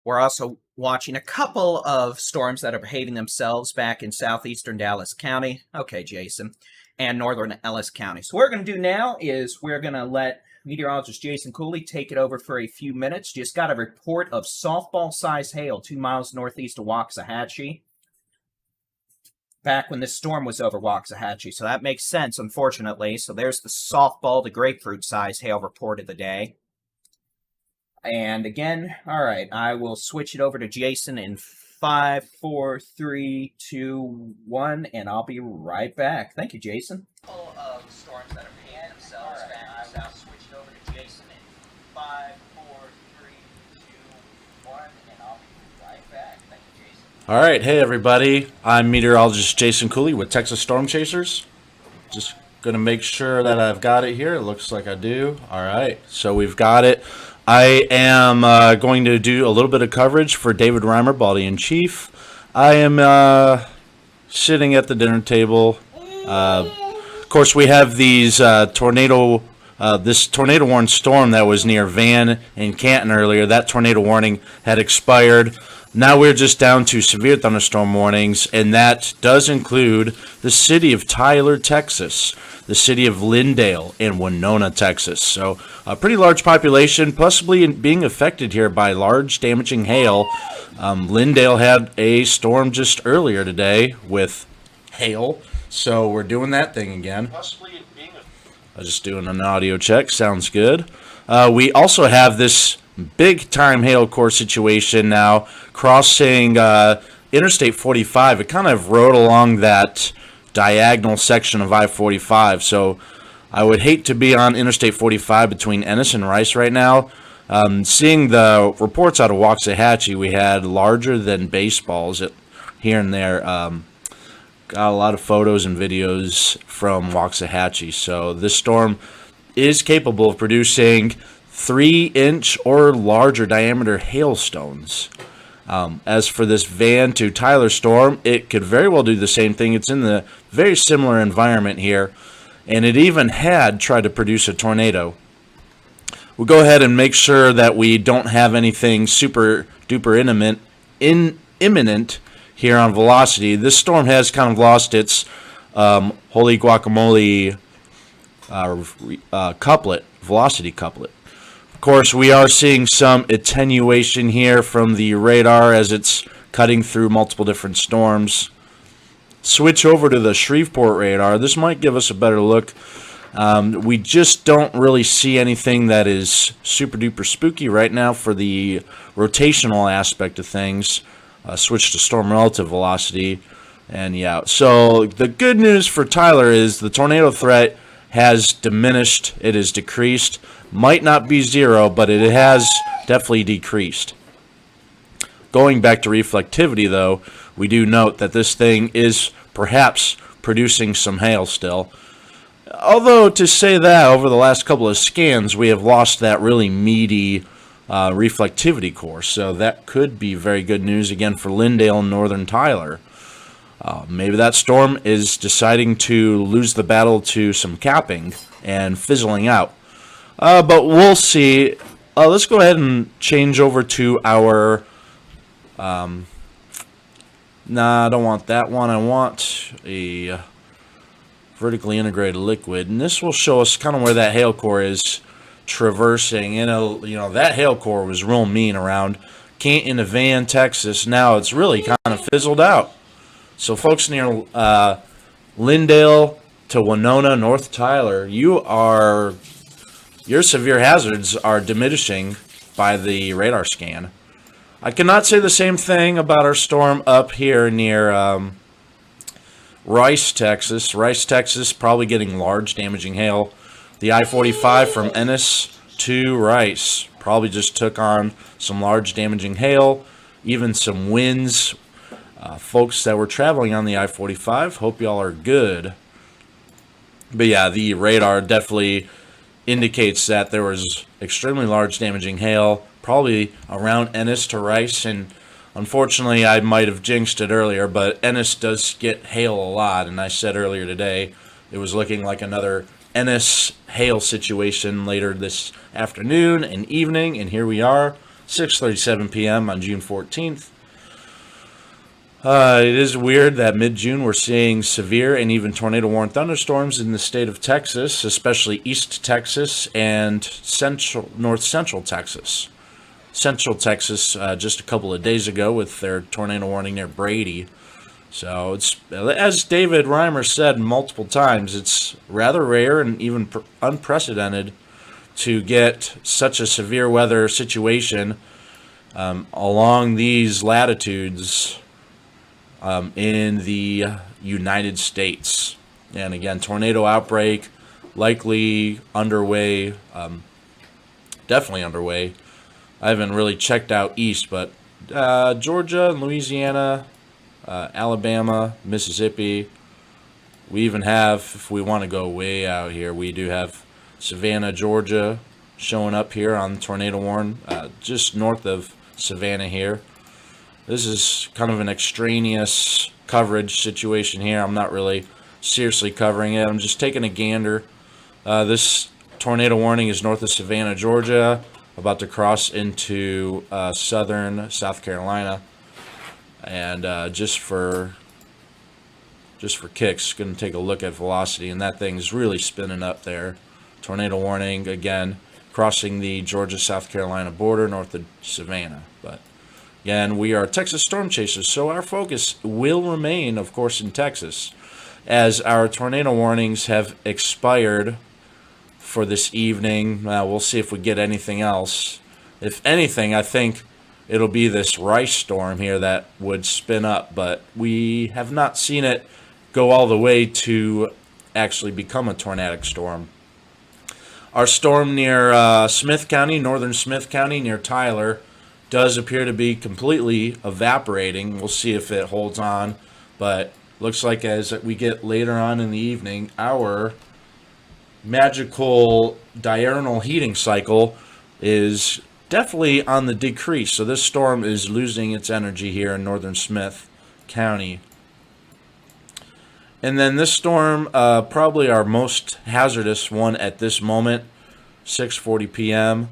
We're also watching a couple of storms that are behaving themselves back in southeastern Dallas County. Okay, Jason. And northern Ellis County. So what we're going to do now is we're going to let meteorologist Jason Cooley take it over for a few minutes. Just got a report of softball-sized hail 2 miles northeast of Waxahachie, back when this storm was over Waxahachie. So that makes sense, unfortunately. So there's the softball to grapefruit-sized hail report of the day. And again, all right, I will switch it over to Jason in 5, 4, 3, 2, 1, and I'll be right back. Thank you, Jason. Full of storms that are behaving themselves. I will switch it over to Jason in 5, 4, 3, 2, 1, and I'll be right back. Thank you, Jason. All right, hey everybody. I'm meteorologist Jason Cooley with Texas Storm Chasers. Just gonna make sure that I've got it here. It looks like I do. All right, so we've got it. I am going to do a little bit of coverage for David Reimer, Baldy-in-Chief. I am sitting at the dinner table. Of course, we have these this tornado-warned storm that was near Van and Canton earlier. That tornado warning had expired. Now we're just down to severe thunderstorm warnings, and that does include the city of Tyler, Texas, the city of Lindale, and Winona, Texas. So a pretty large population possibly being affected here by large damaging hail. Lindale had a storm just earlier today with hail, so we're doing that thing again. I'm just doing an audio check. Sounds good. We also have this big-time hail core situation now crossing Interstate 45. It kind of rode along that diagonal section of I-45, so I would hate to be on Interstate 45 between Ennis and Rice right now. Seeing the reports out of Waxahachie, we had larger than baseballs here and there. Got a lot of photos and videos from Waxahachie, so this storm is capable of producing 3-inch or larger diameter hailstones. As for this Van to Tyler storm, it could very well do the same thing. It's in the very similar environment here, and it even had tried to produce a tornado. We'll go ahead and make sure that we don't have anything super duper imminent here on velocity. This storm has kind of lost its holy guacamole couplet, velocity couplet. Of course, we are seeing some attenuation here from the radar as it's cutting through multiple different storms. Switch over to the Shreveport radar. This might give us a better look. We just don't really see anything that is super duper spooky right now for the rotational aspect of things. Switch to storm relative velocity. And yeah, so the good news for Tyler is the tornado threat has diminished. It has decreased. Might not be zero, but it has definitely decreased. Going back to reflectivity, though, we do note that this thing is perhaps producing some hail still. Although, to say that, over the last couple of scans, we have lost that really meaty reflectivity core. So that could be very good news, again, for Lindale and northern Tyler. Maybe that storm is deciding to lose the battle to some capping and fizzling out. But we'll see. Let's go ahead and change over to our... nah, I don't want that one. I want a vertically integrated liquid. And this will show us kind of where that hail core is traversing. You know, that hail core was real mean around Canton to Van, Texas. Now it's really kind of fizzled out. So folks near Lindale to Winona, North Tyler, your severe hazards are diminishing by the radar scan. I cannot say the same thing about our storm up here near Rice, Texas. Rice, Texas, probably getting large damaging hail. The I-45 from Ennis to Rice probably just took on some large damaging hail, even some winds. Folks that were traveling on the I-45, hope y'all are good. But yeah, the radar definitely indicates that there was extremely large damaging hail, probably around Ennis to Rice, and unfortunately I might have jinxed it earlier, but Ennis does get hail a lot, and I said earlier today it was looking like another Ennis hail situation later this afternoon and evening, and here we are, 6:37 p.m. on June 14th. It is weird that mid-June we're seeing severe and even tornado-warned thunderstorms in the state of Texas, especially East Texas and North Central Texas. Central Texas just a couple of days ago with their tornado warning near Brady. So it's, as David Reimer said multiple times, it's rather rare and even unprecedented to get such a severe weather situation along these latitudes in the United States. And again, tornado outbreak likely underway, definitely underway. I haven't really checked out east, but Georgia and Louisiana, Alabama, Mississippi. We even have, if we want to go way out here, we do have Savannah, Georgia showing up here on tornado warn, just north of Savannah here. This is kind of an extraneous coverage situation here. I'm not really seriously covering it. I'm just taking a gander. This tornado warning is north of Savannah, Georgia, about to cross into southern South Carolina. And just for kicks, going to take a look at velocity, and that thing's really spinning up there. Tornado warning, again, crossing the Georgia-South Carolina border north of Savannah. But again, we are Texas Storm Chasers, so our focus will remain, of course, in Texas, as our tornado warnings have expired for this evening. We'll see if we get anything else. If anything, I think it'll be this Rice storm here that would spin up, but we have not seen it go all the way to actually become a tornadic storm. Our storm near Smith County, northern Smith County, near Tyler, does appear to be completely evaporating. We'll see if it holds on, but looks like as we get later on in the evening, our magical diurnal heating cycle is definitely on the decrease. So this storm is losing its energy here in northern Smith County. And then this storm, probably our most hazardous one at this moment, 6:40 p.m.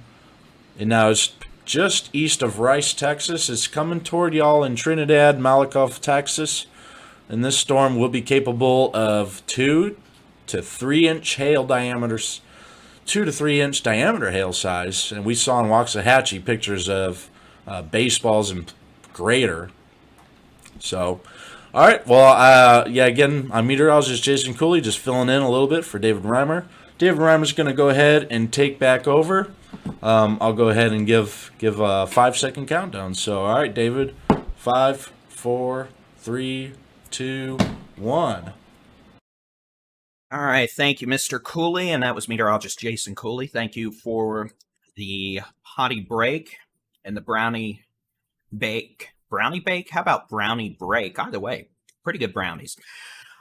And now it's just east of Rice, Texas. It's coming toward y'all in Trinidad, Malakoff, Texas. And this storm will be capable of 2 to 3 inch hail diameters, 2 to 3 inch diameter hail size. And we saw in Waxahachie pictures of baseballs and greater. So, all right. Well, yeah, again, I'm meteorologist Jason Cooley, just filling in a little bit for David Reimer. David Reimer's going to go ahead and take back over. I'll go ahead and give a 5-second countdown. So, all right, David, 5, 4, 3, 2, 1. All right, thank you, Mr. Cooley, and that was meteorologist Jason Cooley. Thank you for the hottie break and the brownie bake. Brownie bake? How about brownie break? Either way, pretty good brownies.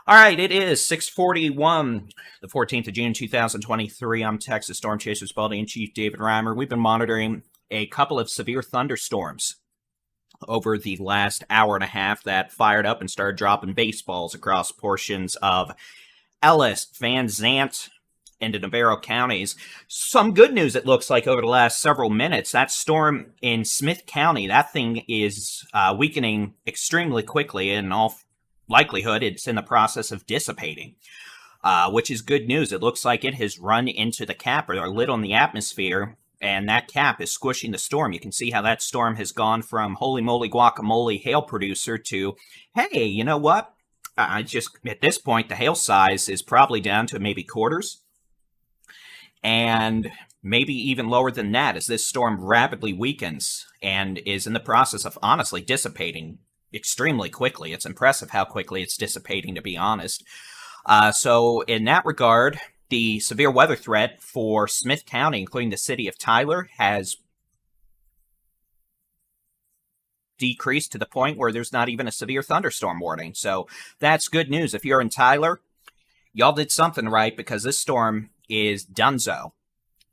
All right, it is 6:41, the 14th of June, 2023. I'm Texas Storm Chasers Baldy and Chief David Reimer. We've been monitoring a couple of severe thunderstorms over the last hour and a half that fired up and started dropping baseballs across portions of Ellis, Van Zant, into Navarro counties. Some good news, it looks like, over the last several minutes. That storm in Smith County, that thing is weakening extremely quickly. In all likelihood, it's in the process of dissipating, which is good news. It looks like it has run into the cap or lid on the atmosphere, and that cap is squishing the storm. You can see how that storm has gone from holy moly guacamole hail producer to, hey, you know what? Just at this point, the hail size is probably down to maybe quarters. and maybe even lower than that as this storm rapidly weakens and is in the process of honestly dissipating extremely quickly. It's impressive how quickly it's dissipating, to be honest. So in that regard, the severe weather threat for Smith County, including the city of Tyler, has decreased to the point where there's not even a severe thunderstorm warning. So that's good news. If you're in Tyler, y'all did something right, because this storm is donezo.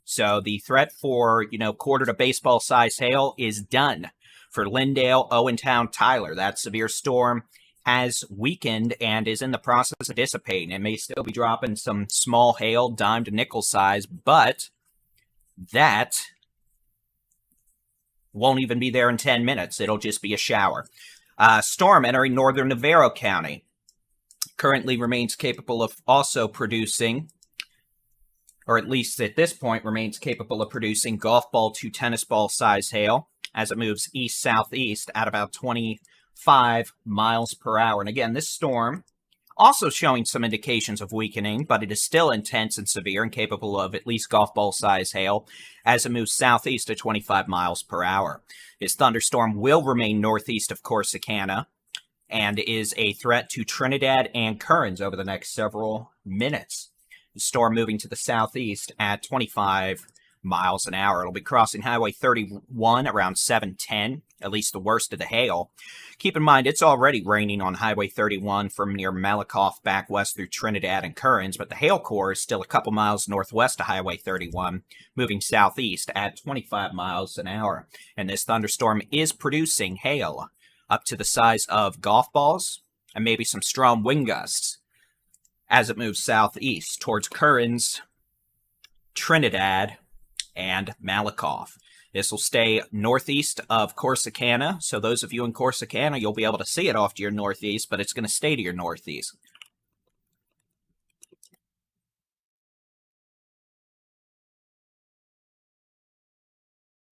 So the threat for, quarter to baseball size hail is done for Lindale, Owentown, Tyler. That severe storm has weakened and is in the process of dissipating. It may still be dropping some small hail, dime to nickel size, but that won't even be there in 10 minutes. It'll just be a shower. Storm entering northern Navarro County. Currently remains capable of also producing, or at least at this point remains capable of producing, golf ball to tennis ball size hail as it moves east-southeast at about 25 miles per hour. And again, this storm also showing some indications of weakening, but it is still intense and severe and capable of at least golf ball size hail as it moves southeast at 25 miles per hour. This thunderstorm will remain northeast of Corsicana and is a threat to Trinidad and Kerens over the next several minutes. The storm moving to the southeast at 25 miles an hour. It'll be crossing Highway 31 around 7:10, at least the worst of the hail. Keep in mind, it's already raining on Highway 31 from near Malakoff back west through Trinidad and Kerens, but the hail core is still a couple miles northwest of Highway 31, moving southeast at 25 miles an hour. And this thunderstorm is producing hail up to the size of golf balls and maybe some strong wind gusts as it moves southeast towards Kerens, Trinidad, and Malakoff. This will stay northeast of Corsicana, so those of you in Corsicana, you'll be able to see it off to your northeast, but it's going to stay to your northeast.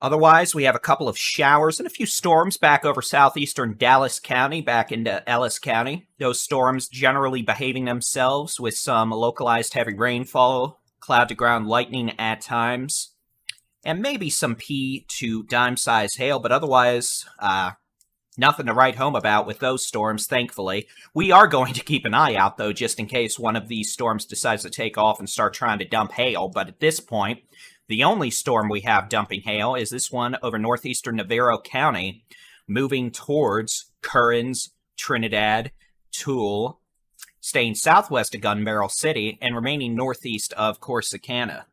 Otherwise, we have a couple of showers and a few storms back over southeastern Dallas County, back into Ellis County. Those storms generally behaving themselves with some localized heavy rainfall, cloud-to-ground lightning at times, and maybe some pea to dime-size hail, but otherwise, nothing to write home about with those storms, thankfully. We are going to keep an eye out, though, just in case one of these storms decides to take off and start trying to dump hail, but at this point, the only storm we have dumping hail is this one over northeastern Navarro County, moving towards Kerens, Trinidad, Toole, staying southwest of Gun Barrel City, and remaining northeast of Corsicana.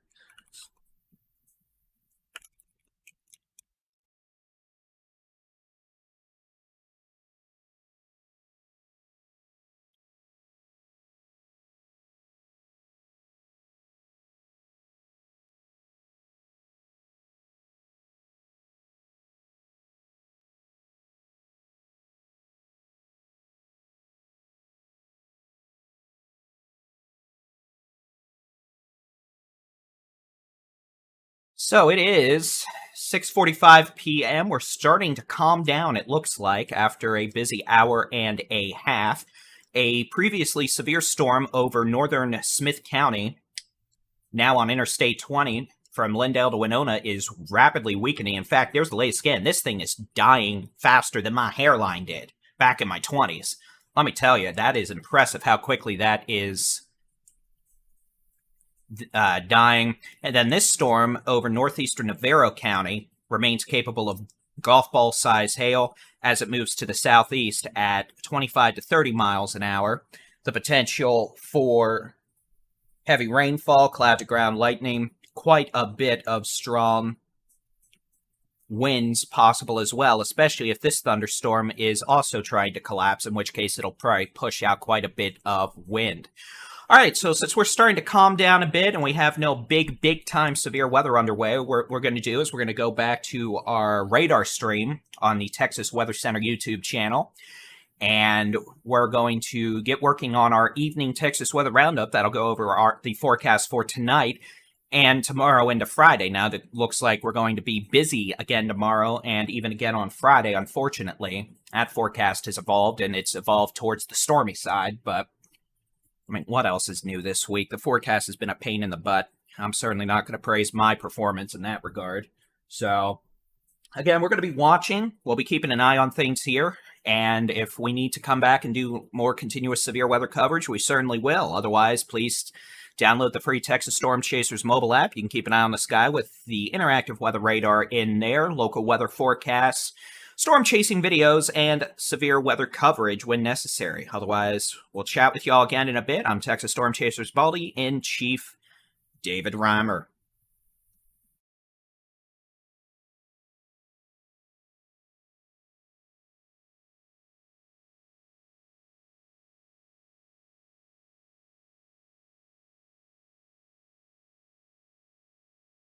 So it is 6:45 p.m. We're starting to calm down, it looks like, after a busy hour and a half. A previously severe storm over northern Smith County, now on Interstate 20, from Lindale to Winona, is rapidly weakening. In fact, there's the latest scan. This thing is dying faster than my hairline did back in my 20s. Let me tell you, that is impressive how quickly that is dying. And then this storm over northeastern Navarro County remains capable of golf ball size hail as it moves to the southeast at 25 to 30 miles an hour. The potential for heavy rainfall, cloud to ground lightning, quite a bit of strong winds possible as well, especially if this thunderstorm is also trying to collapse, in which case it'll probably push out quite a bit of wind. All right, so since we're starting to calm down a bit and we have no big time severe weather underway, what we're going to do is we're going to go back to our radar stream on the Texas Weather Center YouTube channel, and we're going to get working on our evening Texas weather roundup. That'll go over the forecast for tonight and tomorrow into Friday. Now that looks like we're going to be busy again tomorrow and even again on Friday, unfortunately. That forecast has evolved, and it's evolved towards the stormy side, but I mean, what else is new this week? The forecast has been a pain in the butt I'm certainly not going to praise my performance in that regard. So, again, we're going to be watching. We'll be keeping an eye on things here. And if we need to come back and do more continuous severe weather coverage, we certainly will. Otherwise, please download the free Texas Storm Chasers mobile app. You can keep an eye on the sky with the interactive weather radar in there, local weather forecasts, storm chasing videos, and severe weather coverage when necessary. Otherwise, we'll chat with y'all again in a bit. I'm Texas Storm Chasers Baldy in Chief David Reimer.